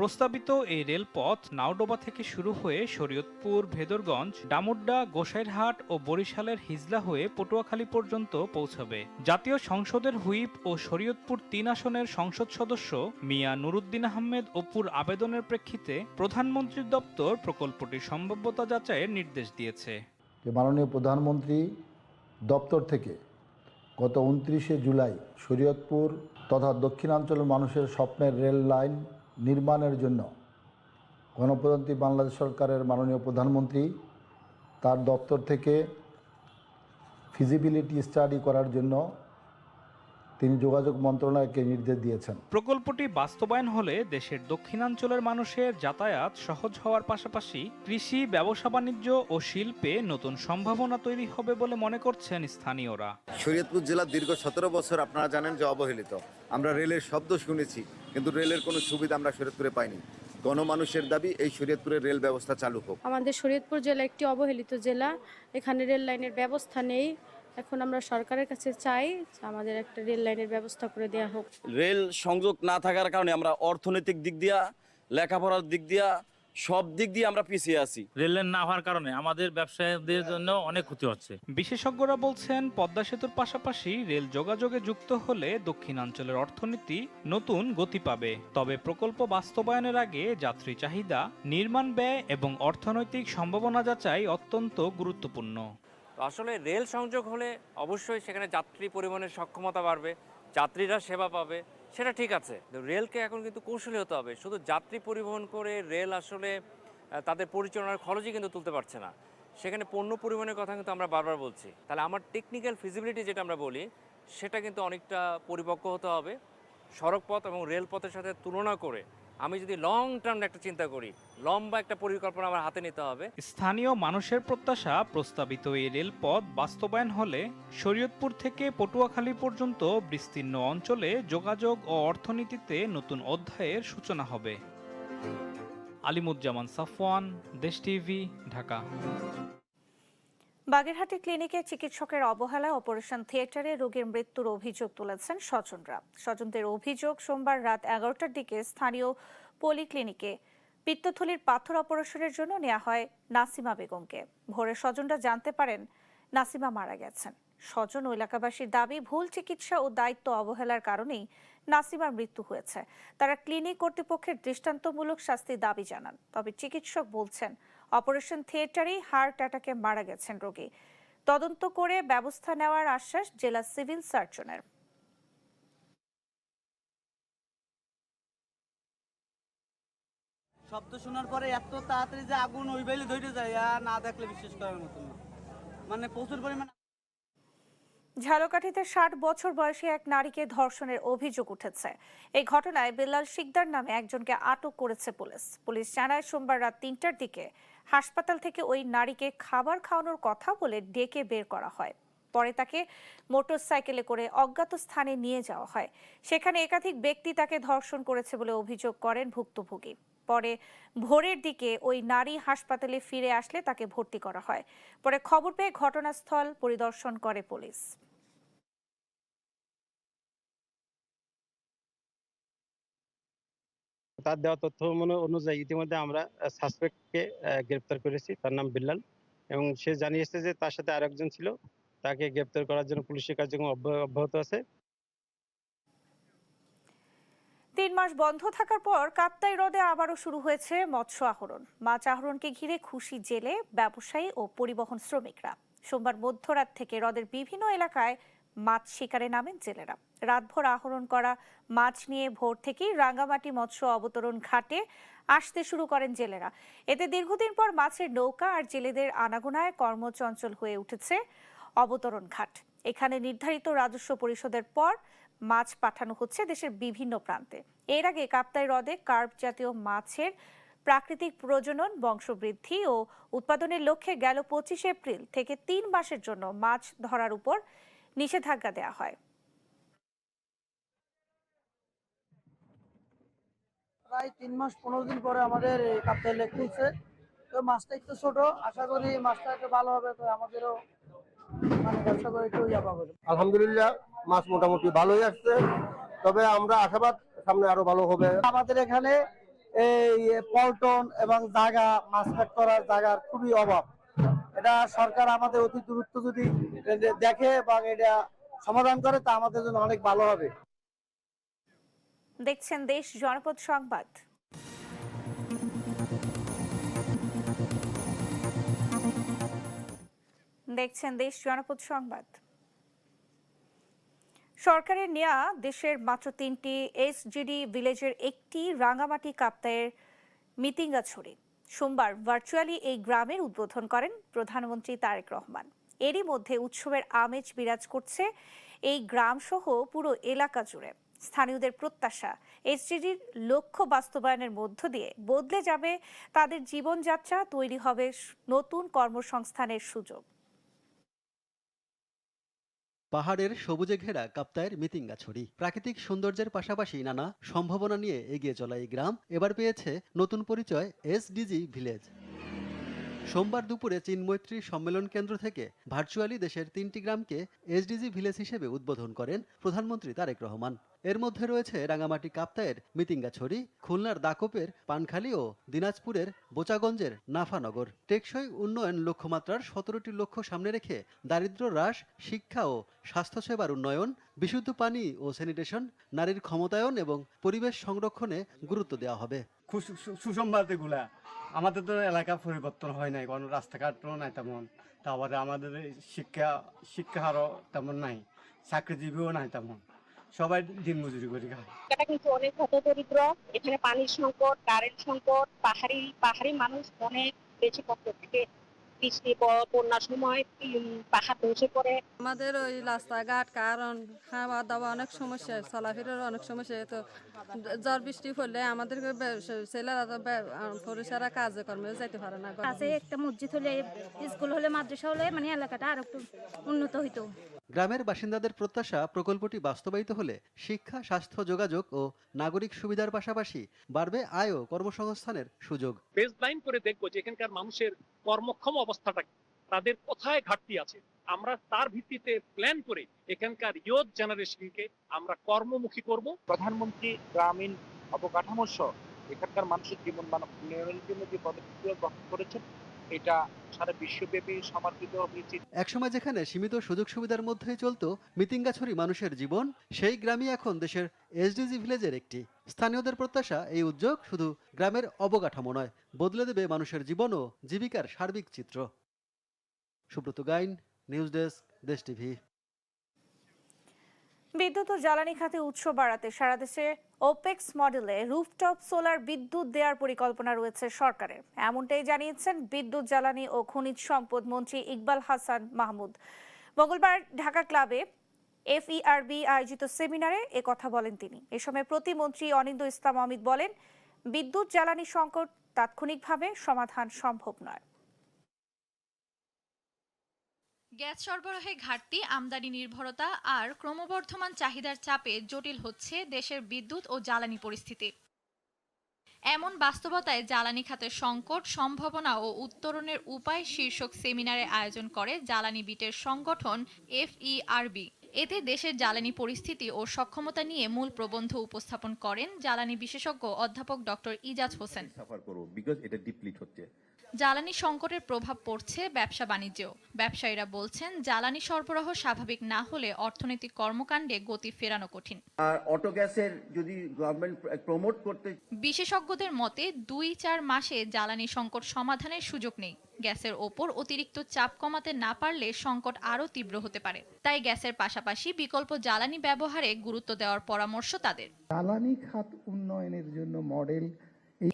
প্রস্তাবিত এই রেলপথ নাওডোবা থেকে শুরু হয়ে শরীয়তপুর, ভেদরগঞ্জ, ডামুড্ডা, গোসাইরহাট ও বরিশালের হিজলা হয়ে পটুয়াখালী পর্যন্ত পৌঁছাবে। জাতীয় সংসদের হুইপ ও শরীয়তপুর 3 আসনের সংসদ সদস্য মিয়া নুরুদ্দিন আহমেদ অপুর আবেদনের প্রেক্ষিতে প্রধানমন্ত্রীর দপ্তর প্রকল্পটির সম্ভাব্যতা যাচাইয়ের নির্দেশ দিয়েছে। মাননীয় প্রধানমন্ত্রী দপ্তর থেকে গত 29শে জুলাই শরীয়তপুর তথা দক্ষিণাঞ্চলের মানুষের স্বপ্নের রেল লাইন নির্মাণের জন্য গণপ্রজাতন্ত্রী বাংলাদেশ সরকারের মাননীয় প্রধানমন্ত্রী তার দপ্তর থেকে ফিজিবিলিটি স্টাডি করার জন্য তিনি যোগাযোগ মন্ত্রণালয়কে নির্দেশ দিয়েছেন। প্রকল্পটি বাস্তবায়ন হলে দেশের দক্ষিণাঞ্চলের মানুষের যাতায়াত সহজ হওয়ার পাশাপাশি কৃষি, ব্যবসা বাণিজ্য ও শিল্পে নতুন সম্ভাবনা তৈরি হবে বলে মনে করছেন স্থানীয়রা। শরীয়তপুর জেলা দীর্ঘ 17 বছর আপনারা জানেন যে অবহেলিত। আমরা রেলের শব্দ শুনেছি, কিন্তু রেলের কোনো সুবিধা আমরা শরীয়তপুরে পাইনি। গণমানুষের দাবি এই শরীয়তপুরের রেল ব্যবস্থা চালু হোক। আমাদের শরীয়তপুর জেলা একটি অবহেলিত জেলা, এখানে রেল লাইনের ব্যবস্থা নেই। এখন আমরা সরকারের কাছে চাই আমাদের একটা রেল লাইনের ব্যবস্থা করে দেওয়া হোক। রেল সংযোগ না থাকার কারণে আমরা অর্থনৈতিক দিক দিয়া, লেখাপড়ার দিক দিয়া, সব দিক দিয়ে আমরা পিছিয়ে আছি। রেল লাইন না হওয়ার কারণে আমাদের ব্যবসায়ীদের জন্য অনেক ক্ষতি হচ্ছে। বিশেষজ্ঞরা বলছেন পদ্মা সেতুর পাশাপাশি রেল যোগাযোগে যুক্ত হলে দক্ষিণাঞ্চলের অর্থনীতি নতুন গতি পাবে। তবে প্রকল্প বাস্তবায়নের আগে যাত্রী চাহিদা, নির্মাণ ব্যয় এবং অর্থনৈতিক সম্ভাবনা যাচাই অত্যন্ত গুরুত্বপূর্ণ। আসলে রেল সংযোগ হলে অবশ্যই সেখানে যাত্রী পরিবহনের সক্ষমতা বাড়বে, যাত্রীরা সেবা পাবে, সেটা ঠিক আছে। রেলকে এখন কিন্তু কৌশলী হতে হবে। শুধু যাত্রী পরিবহন করে রেল আসলে তাদের পরিচালনার খরচই কিন্তু তুলতে পারছে না। সেখানে পণ্য পরিবহনের কথা কিন্তু আমরা বারবার বলছি। তাহলে আমার টেকনিক্যাল ফিজিবিলিটি যেটা আমরা বলি সেটা কিন্তু অনেকটা পরিপক্ক হতে হবে। সড়কপথ এবং রেলপথের সাথে তুলনা করে আমি যদি লং টার্ম একটা চিন্তা করি, লম্বা একটা পরিকল্পনা আমার হাতে নিতে হবে। স্থানীয় মানুষের প্রত্যাশা প্রস্তাবিত এই রেলপথ বাস্তবায়ন হলে শরীয়তপুর থেকে পটুয়াখালী পর্যন্ত বিস্তীর্ণ অঞ্চলে যোগাযোগ ও অর্থনীতিতে নতুন অধ্যায়ের সূচনা হবে। আলিমুজ্জামান সাফওয়ান, দেশ টিভি, ঢাকা। বাগেরহাটে ক্লিনিকে চিকিৎসকের অবহেলায় অপারেশন থিয়েটারে রোগীর মৃত্যুর অভিযোগ তুলেছেন স্বজনরা। স্বজনদের অভিযোগ, সোমবার রাত 11টার দিকে স্থানীয় পলিক্লিনিকে পিত্তথলির পাথর অপারেশনের জন্য নেওয়া হয় নাসিমা বেগমকে। ভোরে স্বজনরা জানতে পারেন নাসিমা মারা গেছেন। স্বজন ও এলাকাবাসীর দাবি, ভুল চিকিৎসা ও দায়িত্ব অবহেলার কারণেই নাসিমার মৃত্যু হয়েছে। তারা ক্লিনিক কর্তৃপক্ষের দৃষ্টান্তমূলক শাস্তির দাবি জানান। তবে চিকিৎসক বলছেন, অপারেশন থিয়েটারেই হার্ট অ্যাটাকে মারা গেছেন রোগী। তদন্ত করে ব্যবস্থা নেওয়ার আশ্বাস জেলা সিভিল সার্জনের। শব্দ শোনার পরে এত তাড়াতাড়ি যে আগুন ওই বেলে ধরে যায়, আর না দেখলে বিশ্বাস করার মতো না, মানে প্রচুর পরিমাণ। ঝালকাঠিতে 60 বছর বয়সী এক নারীকে ধর্ষণের অভিযোগ উঠেছে। এই ঘটনায় বেলাল শিকদার নামে একজনকে আটক করেছে পুলিশ। পুলিশ জানায়, সোমবার রাত 3টার দিকে হাসপাতাল থেকে ওই নারীকে খাবার খাওয়ানোর কথা বলে ডেকে বের করা হয়। পরে তাকে মোটরসাইকেলে করে অজ্ঞাত স্থানে নিয়ে যাওয়া হয়। সেখানে একাধিক ব্যক্তি তাকে ধর্ষণ করেছে বলে অভিযোগ করেন ভুক্তভোগী। পরে ভোরের দিকে ওই নারী হাসপাতালে ফিরে আসলে তাকে ভর্তি করা হয়। পরে খবর পেয়ে ঘটনাস্থল পরিদর্শন করে পুলিশ। তার দেওয়া তথ্য অনুযায়ী ইতিমধ্যে আমরা সাসপেক্টকে গ্রেপ্তার করেছি। তার নাম বিল্লাল, এবং সে জানিয়েছে যে তার সাথে আরেকজন ছিল। তাকে গ্রেপ্তার করার জন্য পুলিশের কার্যক্রম অব্যাহত আছে। 3 মাস বন্ধ থাকার পর কাপ্তাই হ্রদে আবারও শুরু হয়েছে মৎস্য আহরণ। মাছ আহরণকে ঘিরে খুশি জেলে, ব্যবসায়ী ও পরিবহন শ্রমিকরা। সোমবার মধ্যরাত থেকে হ্রদের বিভিন্ন এলাকায় মাছ শিকারে নামেন জেলেরা। রাতভর আহরণ করা মাছ নিয়ে ভোর থেকেই রাঙ্গামাটি মৎস্য অবতরণ ঘাটে আসতে শুরু করেন জেলেরা। এতে দীর্ঘদিন পর মাছের নৌকা আর জেলেদের আনাগোনায় কর্মচঞ্চল হয়ে উঠেছে অবতরণ ঘাট। এখানে নির্ধারিত রাজস্ব পরিশোধের পর মাছ পাঠানো হচ্ছে দেশের বিভিন্ন প্রান্তে। এর আগে কাপ্তাই হ্রদে কার্প জাতীয় মাছের প্রাকৃতিক প্রজনন, বংশবৃদ্ধি ও উৎপাদনের লক্ষ্যে গেল 25 এপ্রিল থেকে 3 মাসের জন্য মাছ ধরার উপর নিষেধাজ্ঞা দেওয়া হয়। প্রায় 3 মাস 15 দিন পরে আমাদের কাপ্তাই লেক খুলছে। তো মাছটা একটু ছোট, আশা করি মাছটা একটু ভালো হবে। তো আমাদেরও মানে ব্যবসা করে একটু ইয়া পাবো। আলহামদুলিল্লাহ, মাছ মোটামুটি ভালোই আসছে, তবে আমরা আশাবাদ সামনে আরো ভালো হবে। আমাদের এখানে এই পল্টন এবং জায়গা, মাছ ফ্যাট করার জায়গার খুবই অভাব। এটা সরকার আমাদের অতি দ্রুত যদি দেখে এবং এটা সমাধান করে, তা আমাদের জন্য অনেক ভালো হবে। দেখছেন দেশ জনপদ সংবাদ। সরকারের নেয়া দেশের মাত্র 3টি এসজিডি ভিলেজের একটি রাঙ্গামাটি কাপ্তাইয়ের মিতিঙ্গাছড়ি। সোমবার ভার্চুয়ালি এই গ্রামের উদ্বোধন করেন প্রধানমন্ত্রী তারেক রহমান। এরই মধ্যে উৎসবের আমেজ বিরাজ করছে এই গ্রাম সহ পুরো এলাকা জুড়ে। স্থানীয়দের প্রত্যাশা, এসজিডির লক্ষ্য বাস্তবায়নের মধ্য দিয়ে বদলে যাবে তাদের জীবনযাত্রা, তৈরি হবে নতুন কর্মসংস্থানের সুযোগ। পাহাড়ের সবুজে ঘেরা কাপ্তাইয়ের মিতিঙ্গাছড়ি প্রাকৃতিক সৌন্দর্যের পাশাপাশি নানা সম্ভাবনা নিয়ে এগিয়ে চলা এই গ্রাম এবার পেয়েছে নতুন পরিচয়, এসডিজি ভিলেজ। সোমবার দুপুরে চীন মৈত্রী সম্মেলন কেন্দ্র থেকে ভার্চুয়ালি দেশের 3টি গ্রামকে এসডিজি ভিলেজ হিসেবে উদ্বোধন করেন প্রধানমন্ত্রী তারেক রহমান। এর মধ্যে রয়েছে রাঙ্গামাটি কাপ্তাইয়ের মিতিঙ্গাছড়ি, খুলনার দাকোপের পানখালী ও দিনাজপুরের বোচাগঞ্জের নাফানগর। টেকসই উন্নয়ন লক্ষ্যমাত্রার 17টি লক্ষ্য সামনে রেখে দারিদ্র্য হ্রাস, শিক্ষা ও স্বাস্থ্যসেবার উন্নয়ন, বিশুদ্ধ পানি ও স্যানিটেশন, নারীর ক্ষমতায়ন এবং পরিবেশ সংরক্ষণে গুরুত্ব দেওয়া হবে। সুসংবাদ এগুলা, আমাদের তো এলাকা পরিবর্তন হয় নাই, কোনো রাস্তাঘাটও নাই তেমন, তারপরে আমাদের শিক্ষা হারও তেমন নাই, চাকরিজীবীও নাই তেমন, সবাই দিন মজুরি করে খায়। এটা কিন্তু অনেক হতদরিদ্র, এখানে পানির সংকট, কারেন্ট সংকট, পাহাড়ি মানুষ অনেক বেশি কষ্ট থাকে। বৃষ্টি বন্যার সময় পাহাড় ধসে পড়ে। আমাদের ওই রাস্তাঘাট, কারণ খাওয়া দাওয়া অনেক সমস্যা, চলাফেরার অনেক সমস্যা। তো ঝড় বৃষ্টি পড়লে আমাদেরকে ছেলেরা তো পুরুষেরা কাজে কর্মে যেতে পারে না। কাছে একটা মসজিদ হলে, স্কুল হলে, মাদ্রাসা হলে মানে এলাকাটা আরো একটু উন্নত হইতো। গ্রামের বাসিন্দাদের প্রত্যাশা, প্রকল্পটি বাস্তবায়িত হলে শিক্ষা, স্বাস্থ্য, যোগাযোগ ও নাগরিক সুবিধার পাশাপাশি বাড়বে আয় ও কর্মসংস্থানের সুযোগ। বেসলাইন করে দেখবো যে এখানকার মানুষের কর্মক্ষম অবস্থাটা, তাদের কোথায় ঘাটতি আছে, আমরা তার ভিত্তিতে প্ল্যান করে এখানকার ইয়ুথ জেনারেশনকে আমরা কর্মমুখী করব। প্রধানমন্ত্রী গ্রামীণ অবকাঠামো সহ এখানকার মানুষের জীবন মান উন্নয়নের জন্য যে পদক্ষেপ গ্রহণ করেছেন, এটা সারা বিশ্বব্যাপী সমর্থিত হয়েছে। একসময় যেখানে সীমিত সুযোগ সুবিধার মধ্যেই চলতো মিতিঙ্গাছড়ি মানুষের জীবন, সেই গ্রামই এখন দেশের এসডিজি ভিলেজের একটি। স্থানীয়দের প্রত্যাশা এই উদ্যোগ শুধু গ্রামের অবকাঠামো নয়, বদলে দেবে মানুষের জীবন ও জীবিকার সার্বিক চিত্র। সুব্রত গাইন, নিউজ ডেস্ক, দেশ টিভি। বিদ্যুৎ ও জ্বালানি খাতে উৎস বাড়াতে সারা দেশে ওপেক্স মডেলে রুফটপ সোলার বিদ্যুৎ দেওয়ার পরিকল্পনা রয়েছে সরকারের। এমনটাই জানিয়েছেন বিদ্যুৎ, জ্বালানি ও খনিজ সম্পদ মন্ত্রী ইকবাল হাসান মাহমুদ। মঙ্গলবার ঢাকা ক্লাবে FERB আয়োজিত সেমিনারে একথা বলেন তিনি। এ সময় প্রতিমন্ত্রী অনিন্দ ইসলাম অমিত বলেন, বিদ্যুৎ জ্বালানি সংকট তাৎক্ষণিকভাবে সমাধান সম্ভব নয়। গ্যাস সরবরাহে ঘাটতি, আমদানি নির্ভরতা আর ক্রমবর্ধমান চাহিদার চাপে জটিল হচ্ছে দেশের বিদ্যুৎ ও জ্বালানি পরিস্থিতি। এমন বাস্তবতায় জ্বালানি খাতের সংকট, সম্ভাবনা ও উত্তরণের উপায় শীর্ষক সেমিনারে আয়োজন করে জ্বালানি বিটের সংগঠন FERB। এতে দেশের জ্বালানি পরিস্থিতি ও সক্ষমতা নিয়ে মূল প্রবন্ধ উপস্থাপন করেন জ্বালানি বিশেষজ্ঞ অধ্যাপক ডক্টর ইজাজ হোসেন। জ্বালানি সংকটের প্রভাব পড়ছে ব্যবসা বাণিজ্যেও। ব্যবসায়ীরা বলছেন, জ্বালানি সরবরাহ স্বাভাবিক না হলে অর্থনৈতিক কর্মকাণ্ডে গতি ফেরানো কঠিন। আর অটো গ্যাসের যদি গভর্নমেন্ট প্রমোট করতে, বিশেষজ্ঞদের মতে 2-4 মাসে জ্বালানি সংকট সমাধানের সুযোগ নেই। গ্যাসের ওপর অতিরিক্ত চাপ কমাতে না পারলে সংকট আরও তীব্র হতে পারে। তাই গ্যাসের পাশাপাশি বিকল্প জ্বালানি ব্যবহারে গুরুত্ব দেওয়ার পরামর্শ তাদের। জ্বালানি খাত উন্নয়নের জন্য মডেল।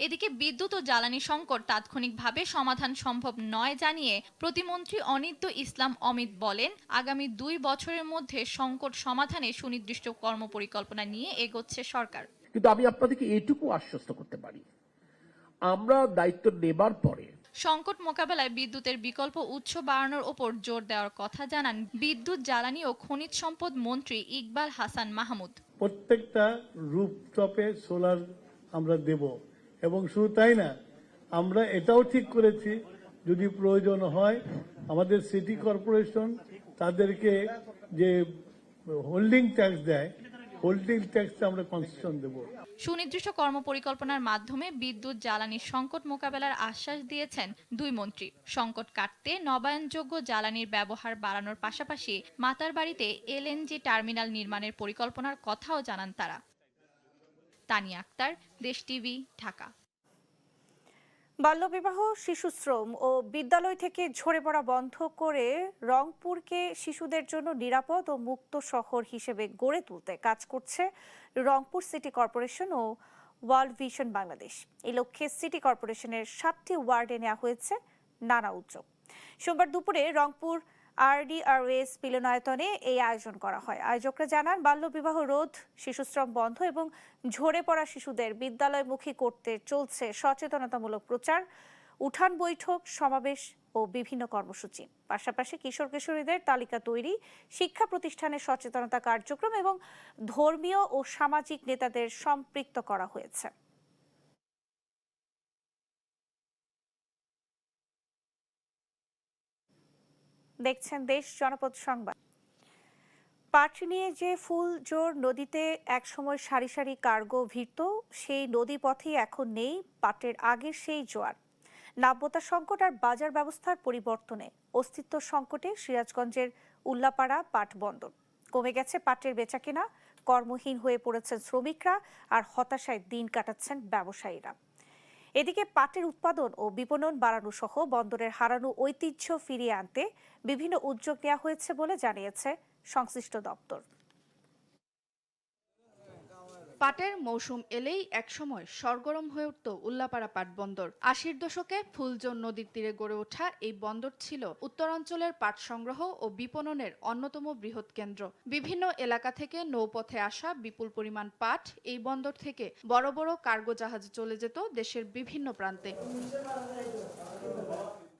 এদিকে বিদ্যুৎ ও জ্বালানি সংকট তাৎক্ষণিকভাবে সমাধান সম্ভব নয় জানিয়ে প্রতিমন্ত্রী অনিন্দ ইসলাম অমিত বলেন, আগামী 2 বছরের মধ্যে সংকট সমাধানে সুনির্দিষ্ট কর্মপরিকল্পনা নিয়ে এগোচ্ছে সরকার। কিন্তু আমি আপনাদেরকে এইটুকু আশ্বস্ত করতে পারি, আমরা দায়িত্ব নেবার পরে সংকট মোকাবেলায় বিদ্যুতের বিকল্প উৎস বাড়ানোর ওপর জোর দেওয়ার কথা জানান বিদ্যুৎ, জ্বালানি ও খনিজ সম্পদ মন্ত্রী ইকবাল হাসান মাহমুদ। প্রত্যেকটা রুফটপে সোলার আমরা দেব, এবং শুধু তাই না, আমরা এটাও ঠিক করেছি যদি প্রয়োজন হয় আমাদের সিটি কর্পোরেশন তাদেরকে যে হোল্ডিং ট্যাক্স দেয়, হোল্ডিং ট্যাক্সে আমরা কনসেশন দেব। সুনির্দিষ্ট কর্মপরিকল্পনার মাধ্যমে বিদ্যুৎ, জ্বালানির সংকট মোকাবেলার আশ্বাস দিয়েছেন 2 মন্ত্রী। সংকট কাটতে নবায়নযোগ্য জ্বালানির ব্যবহার বাড়ানোর পাশাপাশি মাতারবাড়িতে LNG টার্মিনাল নির্মাণের পরিকল্পনার কথাও জানান তারা। তানিয়া আক্তার, দেশ টিভি, ঢাকা। বাল্যবিবাহ, শিশুশ্রম ও বিদ্যালয় থেকে ঝরে পড়া বন্ধ করে রংপুরকে শিশুদের জন্য নিরাপদ ও মুক্ত শহর হিসেবে গড়ে তুলতে কাজ করছে রংপুর সিটি কর্পোরেশন ও ওয়ার্ল্ড ভিশন বাংলাদেশ। এই লক্ষ্যে সিটি কর্পোরেশনের 7টি ওয়ার্ডে নেওয়া হয়েছে নানা উদ্যোগ। সোমবার দুপুরে রংপুর RDRS মিলনায়তনে এই আয়োজন করা হয়। আয়োজকরা জানান, বাল্যবিবাহ রোধ, শিশুশ্রম বন্ধ এবং ঝরে পড়া শিশুদের বিদ্যালয়মুখী করতে চলছে সচেতনতামূলক প্রচার, উঠান বৈঠক, সমাবেশ ও বিভিন্ন কর্মসূচি। পাশাপাশি কিশোর কিশোরীদের তালিকা তৈরি, শিক্ষা প্রতিষ্ঠানের সচেতনতা কার্যক্রম এবং ধর্মীয় ও সামাজিক নেতাদের সম্পৃক্ত করা হয়েছে। দেখছেন দেশ জনপদ সংবাদ। পাট নিয়ে যে ফুলজোর নদীতে একসময় সারি সারি কার্গো ভিড়ত, সেই নদী পথেই এখন নেই পাটের আগের সেই জোয়ার। নাব্যতা সংকট আর বাজার ব্যবস্থার পরিবর্তনে অস্তিত্ব সংকটে সিরাজগঞ্জের উল্লাপাড়া পাট বন্দর। কমে গেছে পাটের বেচাকেনা, কর্মহীন হয়ে পড়েছেন শ্রমিকরা আর হতাশায় দিন কাটাচ্ছেন ব্যবসায়ীরা। এদিকে পাটের উৎপাদন ও বিপণন বাড়ানো সহ বন্দরের হারানো ঐতিহ্য ফিরিয়ে আনতে বিভিন্ন উদ্যোগ নেওয়া হয়েছে বলে জানিয়েছে সংশ্লিষ্ট দপ্তর। পাটের মৌসুম এলেই একসময় সরগরম হয়ে উঠত উল্লাপাড়া পাট বন্দর। 80-র দশকে ফুলজোর নদীর তীরে গড়ে ওঠা এই বন্দর ছিল উত্তরাঞ্চলের পাট সংগ্রহ ও বিপণনের অন্যতম বৃহৎ কেন্দ্র। বিভিন্ন এলাকা থেকে নৌপথে আসা বিপুল পরিমাণ পাট এই বন্দর থেকে বড় বড় কার্গো জাহাজে চলে যেত দেশের বিভিন্ন প্রান্তে।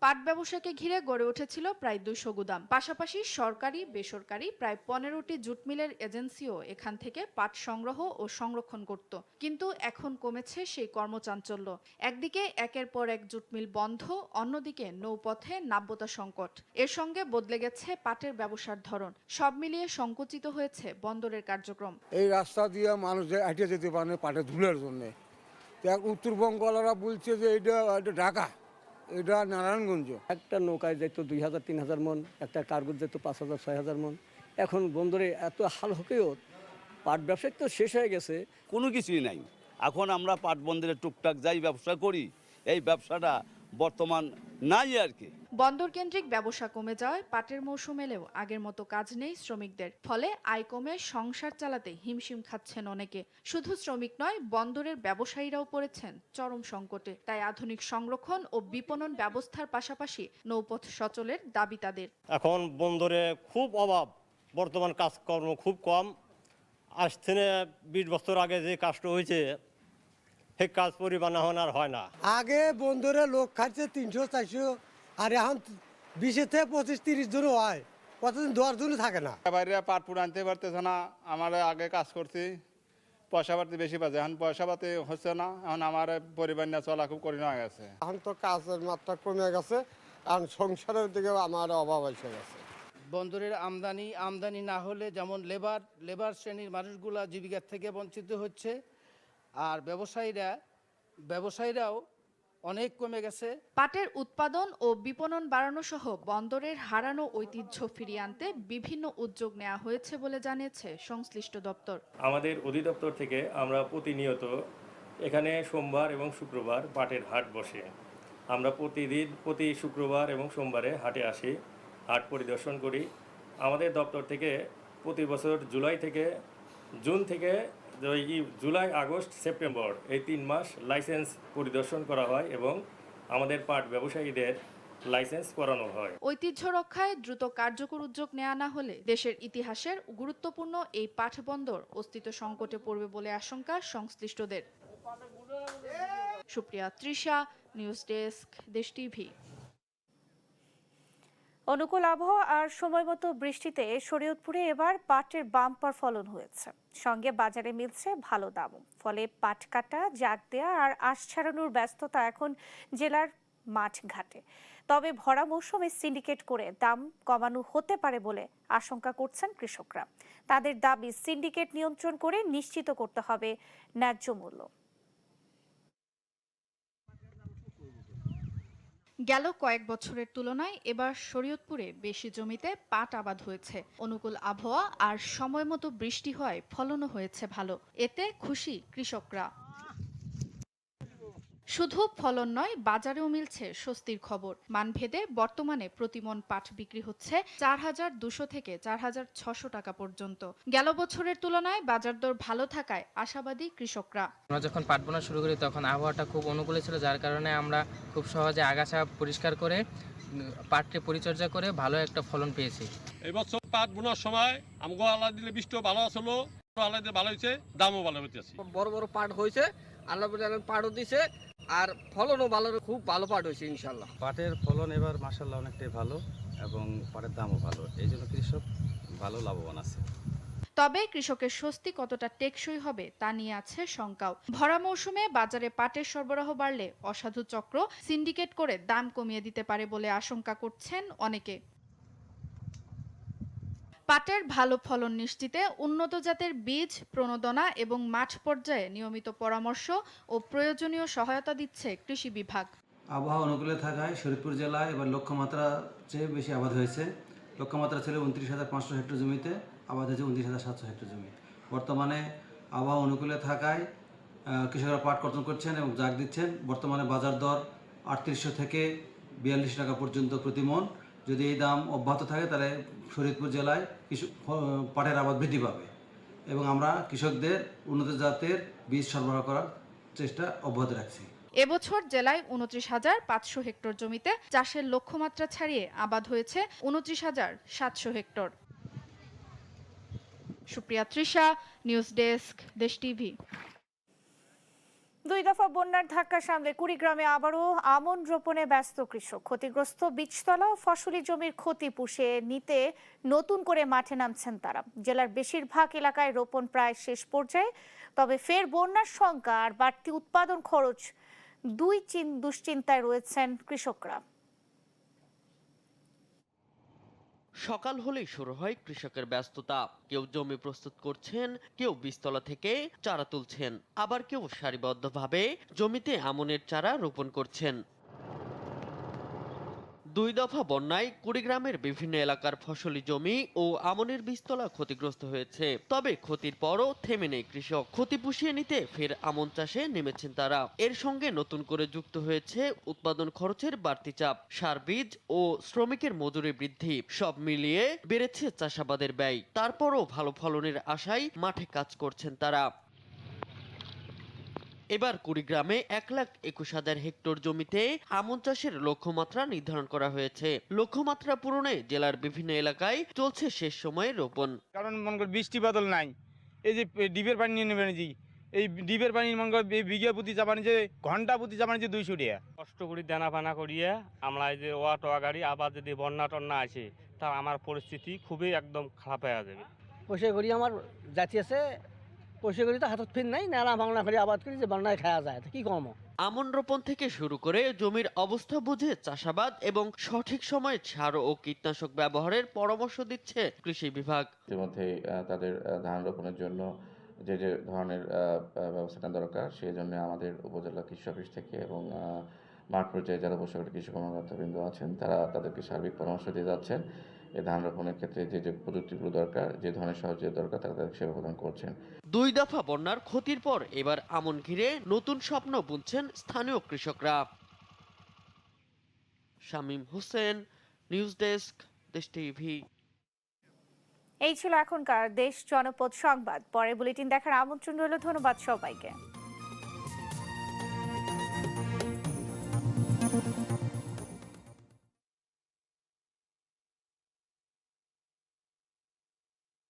পাট ব্যবসাকে ঘিরে গড়ে উঠেছিল প্রায় 200 গুদাম। পাশাপাশি সরকারি, বেসরকারি প্রায় 15টি জুট মিলের এজেন্সিও এখান থেকে পাট সংগ্রহ ও সংরক্ষণ করত। কিন্তু এখন কমেছে সেই কর্মচাঞ্চল্য। একদিকে একের পর এক জুট মিল বন্ধ, অন্যদিকে নৌপথে নাব্যতা সংকট। এর সঙ্গে বদলে গেছে পাটের ব্যবসার ধরন। সব মিলিয়ে সংকুচিত হয়েছে বন্দরের কার্যক্রম। এই রাস্তা দিয়ে মানুষ হেঁটে যেতে পারে পাটের ধুলের জন্য। উত্তরবঙ্গওয়ালারা বলছে যে এটা ঢাকা, এটা নারায়ণগঞ্জ। একটা নৌকায় যেত 2000-3000 মন, একটা কার্গো যেত 5000-6000 মন। এখন বন্দরে এত হাল হকেও পাট ব্যবসা তো শেষ হয়ে গেছে, কোনো কিছুই নাই। এখন আমরা পাট বন্দরে টুকটাক যাই ব্যবসা করি, এই ব্যবসাটা বর্তমান নাই আর কি। বন্দর কেন্দ্রিক ব্যবসা কমে যাওয়ায় পাটের মৌসুম এলেও আগের মতো কাজ নেই শ্রমিকদের, ফলে আয় কমে সংসার চালাতে হিমশিম খাচ্ছেন অনেকে। শুধু শ্রমিক নয়, বন্দরের ব্যবসায়ীরাও পড়েছেন চরম সংকটে। তাই আধুনিক সংরক্ষণ ও বিপণন ব্যবস্থার পাশাপাশি নৌপথ সচলের দাবি তাদের। এখন বন্দরে খুব অভাব, বর্তমান কাজকর্ম খুব কম। আজ থেকে 20 বছর আগে যে কাজটা হয়েছে সেই কাজ পরিমাণ এখন আর হয় না। আগে বন্দরে লোক খাচ্ছে 300-400, আর এখন 20-25-30 জন হয়, কতদিন 10 জন থাকে না। বাইরে পাট পুর আনতে পারতেছে না। আমার আগে কাজ করছি, পয়সা পাতি বেশি পাচ্ছে, এখন পয়সা পাতি হচ্ছে না। এখন আমার পরিবার নিয়ে চলা খুব কঠিন হয়ে গেছে। এখন তো কাজের মাত্রা কমে গেছে, আর সংসারের দিকে আমার অভাব এসে গেছে। বন্দরের আমদানি না হলে যেমন লেবার শ্রেণীর মানুষগুলা জীবিকার থেকে বঞ্চিত হচ্ছে, আর ব্যবসায়ীরাও অনেক কমে গেছে। পাটের উৎপাদন ও বিপণন বাড়ানো সহ বন্দরের হারানো ঐতিহ্য ফিরিয়ে আনতে বিভিন্ন উদ্যোগ নেওয়া হয়েছে বলে জানিয়েছে সংশ্লিষ্ট দপ্তর। আমাদের অধিদপ্তর থেকে আমরা প্রতিনিয়ত এখানে সোমবার এবং শুক্রবার পাটের হাট বসে। আমরা প্রতি শুক্রবার এবং সোমবারে হাটে আসি, হাট পরিদর্শন করি। আমাদের দপ্তর থেকে প্রতি বছর জুন থেকে জুলাই, আগস্ট, সেপ্টেম্বর এই 3 মাস লাইসেন্স পরিদর্শন করা হয় এবং আমাদের পাট ব্যবসায়ীদের লাইসেন্স করানো হয়। ঐতিহ্য রক্ষায় দ্রুত কার্যকর উদ্যোগ নেওয়া না হলে দেশের ইতিহাসের গুরুত্বপূর্ণ এই পাট বন্দর অস্তিত্ব সংকটে পড়বে বলে আশঙ্কা সংশ্লিষ্টদের। সুপ্রিয়া তৃষা, নিউজ ডেস্ক, দেশ টিভি। অনুকূল আবহাওয়া আর সময়মতো বৃষ্টিতে শরীয়তপুরে এবার পাটের বাম্পার ফলন হয়েছে, সঙ্গে বাজারে মিলছে ভালো দামও। ফলে পাট কাটা, জাগ দেয়া আর আঁশ ছাড়ানোর ব্যস্ততা এখন জেলার মাঠ ঘাটে। তবে ভরা মৌসুমে সিন্ডিকেট করে দাম কমানো হতে পারে বলে আশঙ্কা করছেন কৃষকরা। তাদের দাবি, সিন্ডিকেট নিয়ন্ত্রণ করে নিশ্চিত করতে হবে ন্যায্য মূল্য। গেল কয়েক বছরের তুলনায় এবার শরীয়তপুরে বেশি জমিতে পাট আবাদ হয়েছে। অনুকূল আবহাওয়া আর সময়মতো বৃষ্টি হওয়ায় ফলনও হয়েছে ভালো, এতে খুশি কৃষকরা। শুধু ফলন নয়, বাজারেও মিলছে স্বস্তির খবর। মানভেদে বর্তমানে প্রতিমন পাট বিক্রি হচ্ছে 4200 থেকে 4600 টাকা পর্যন্ত। গেল বছরের তুলনায় বাজার দর ভালো থাকায় আশাবাদী কৃষকরা। আমরা যখন পাট বোনা শুরু করি তখন আবহাওয়াটা খুব অনুকূল ছিল, যার কারণে আমরা খুব সহজে আগাছা পরিষ্কার করে পাটকে পরিচর্যা করে ভালো একটা ফলন পেয়েছি। এই বছর পাট বোনার সময় আমগো আল্লাহ দিলে বৃষ্টিও ভালো আসলো, আল্লাহ দিলে ভালো হয়েছে, দামও ভালো হইতেছে। বড় বড় পাট হয়েছে, আল্লাহ পাটও দিছে, আর ফলনও ভালো, খুব ভালো পাট হয়েছে ইনশাল্লাহ। পাটের ফলন এবার মাশাআল্লাহ অনেকটাই ভালো এবং পাটের দামও ভালো, এই জন্য কৃষক ভালো লাভবান আছে। তবে কৃষকের স্বস্তি কতটা টেকসই হবে তা নিয়ে আছে শঙ্কাও। ভরা মৌসুমে বাজারে পাটের সরবরাহ বাড়লে অসাধু চক্র সিন্ডিকেট করে দাম কমিয়ে দিতে পারে বলে আশঙ্কা করছেন অনেকে। পাটের ভালো ফলন নিশ্চিতে উন্নত জাতের বীজ, প্রণোদনা এবং মাঠ পর্যায়ে নিয়মিত পরামর্শ ও প্রয়োজনীয় সহায়তা দিচ্ছে কৃষি বিভাগ। আবহাওয়া অনুকূলে থাকায় শরীয়তপুর জেলায় এবার লক্ষ্যমাত্রা চেয়ে বেশি আবাদ হয়েছে। লক্ষ্যমাত্রা ছিল 29,500 হেক্টর জমিতে, আবাদ হয়েছে 29,700 হেক্টর জমি। বর্তমানে আবহাওয়া অনুকূলে থাকায় কৃষকরা পাট কর্তন করছেন এবং জাগ দিচ্ছেন। বর্তমানে বাজার দর 3800 থেকে 42 টাকা পর্যন্ত প্রতি মন। যদি এই দাম অব্যাহত থাকে তাহলে শরীয়তপুর জেলায় পাটের আবাদ বৃদ্ধি পাবে এবং আমরা কৃষকদের উন্নত জাতের বীজ সরবরাহ করার চেষ্টা অব্যাহত রাখছি। এবছর জেলায় 29,500 হেক্টর জমিতে চাষের লক্ষ্যমাত্রা ছাড়িয়ে আবাদ হয়েছে 29,700 hectare. Supriya Trisha, news desk, দেশ টিভি। 2 দফা বন্যার ধাক্কা সামলে কুড়িগ্রামে আবারও আমন রোপণে ব্যস্ত কৃষক। ক্ষতিগ্রস্ত বীজতলা ও ফসলি জমির ক্ষতি পুষিয়ে নিতে নতুন করে মাঠে নামছেন তারা। জেলার বেশিরভাগ এলাকায় রোপণ প্রায় শেষ পর্যায়ে, তবে ফের বন্যার শঙ্কা আর বাড়তি উৎপাদন খরচ দুশ্চিন্তায় রয়েছেন কৃষকরা। সকাল হলেই শুরু হয় কৃষকের ব্যস্ততা। কেউ জমি প্রস্তুত করছেন, কেউ বীজতলা থেকে চারা তুলছেন, আবার কেউ সারিবদ্ধভাবে জমিতে আমনের চারা রোপণ করছেন। দুই দফা বন্যায় কুড়িগ্রামের বিভিন্ন এলাকার ফসলি জমি ও আমনের বীজতলা ক্ষতিগ্রস্ত হয়েছে। তবে ক্ষতির পরও থেমে নেই কৃষক। ক্ষতি পুষিয়ে নিতে ফের আমন চাষে নেমেছেন তারা। এর সঙ্গে নতুন করে যুক্ত হয়েছে উৎপাদন খরচের বাড়তি চাপ, সার, বীজ ও শ্রমিকের মজুরি বৃদ্ধি। সব মিলিয়ে বেড়েছে চাষাবাদের ব্যয়। তারপরও ভালো ফলনের আশায় মাঠে কাজ করছেন তারা। এবার কুড়িগ্রামে 1,21,000 হেক্টর জমিতে আমন চাষের লক্ষ্যমাত্রা নির্ধারণ করা হয়েছে। লক্ষ্যমাত্রা পূরণে জেলার বিভিন্ন এলাকায় চলছে শেষ সময়ে রোপণ। কারণ মনে কর বৃষ্টি বাদল নাই, এই যে ডিপের পানি নিয়ে নেবেন, এই ডিপের পানি মনে কর বিঘা প্রতি চাপানি যে ঘন্টা প্রতি চাপানি যে 200 টাকা। কষ্ট করি দানা পানা করিয়ে আমরা এই যে ওয়া গাড়ি আবার যদি বন্যা টন্যা আসে তা আমার পরিস্থিতি খুবই একদম খারাপ হয়ে যাবে। পয়সা করি আমার জাতি আছে, পয়সা করি তো হাতত ফির নাই, নালা ভাঙনা করে আবাদ করি যে বন্যায় খাওয়া যায়, কি কম। আমন রোপণ থেকে শুরু করে জমির অবস্থা বুঝে চাষাবাদ এবং সঠিক সময়ে সার ও কীটনাশক ব্যবহারের পরামর্শ দিচ্ছে কৃষি বিভাগ। ইতিমধ্যে তাদের ধান রোপণের জন্য যে যে ধরনের ব্যবস্থাটা দরকার সেই জন্য আমাদের উপজেলা কৃষি অফিস থেকে এবং মাঠ পর্যায়ে যারা বসে কৃষি কর্মকর্তাবৃন্দ আছেন তারা তাদেরকে সার্বিক পরামর্শ দিয়ে যাচ্ছেন। এই ধান রোপণের ক্ষেত্রে যে যে প্রযুক্তিগুলো দরকার, যে ধরনের সহযোগিতা দরকার তারা তাদের সেবা প্রদান করছেন। দুই দফা বন্যার ক্ষতির পর এবার আমন ঘিরে নতুন স্বপ্ন বুনছেন স্থানীয় কৃষকরা। শামীম হোসেন, নিউজ ডেস্ক, দেশ টিভি। এই ছিল এখনকার দেশ জনপদ সংবাদ। পরের বুলেটিন দেখার আমন্ত্রণ রইল। ধন্যবাদ সবাইকে।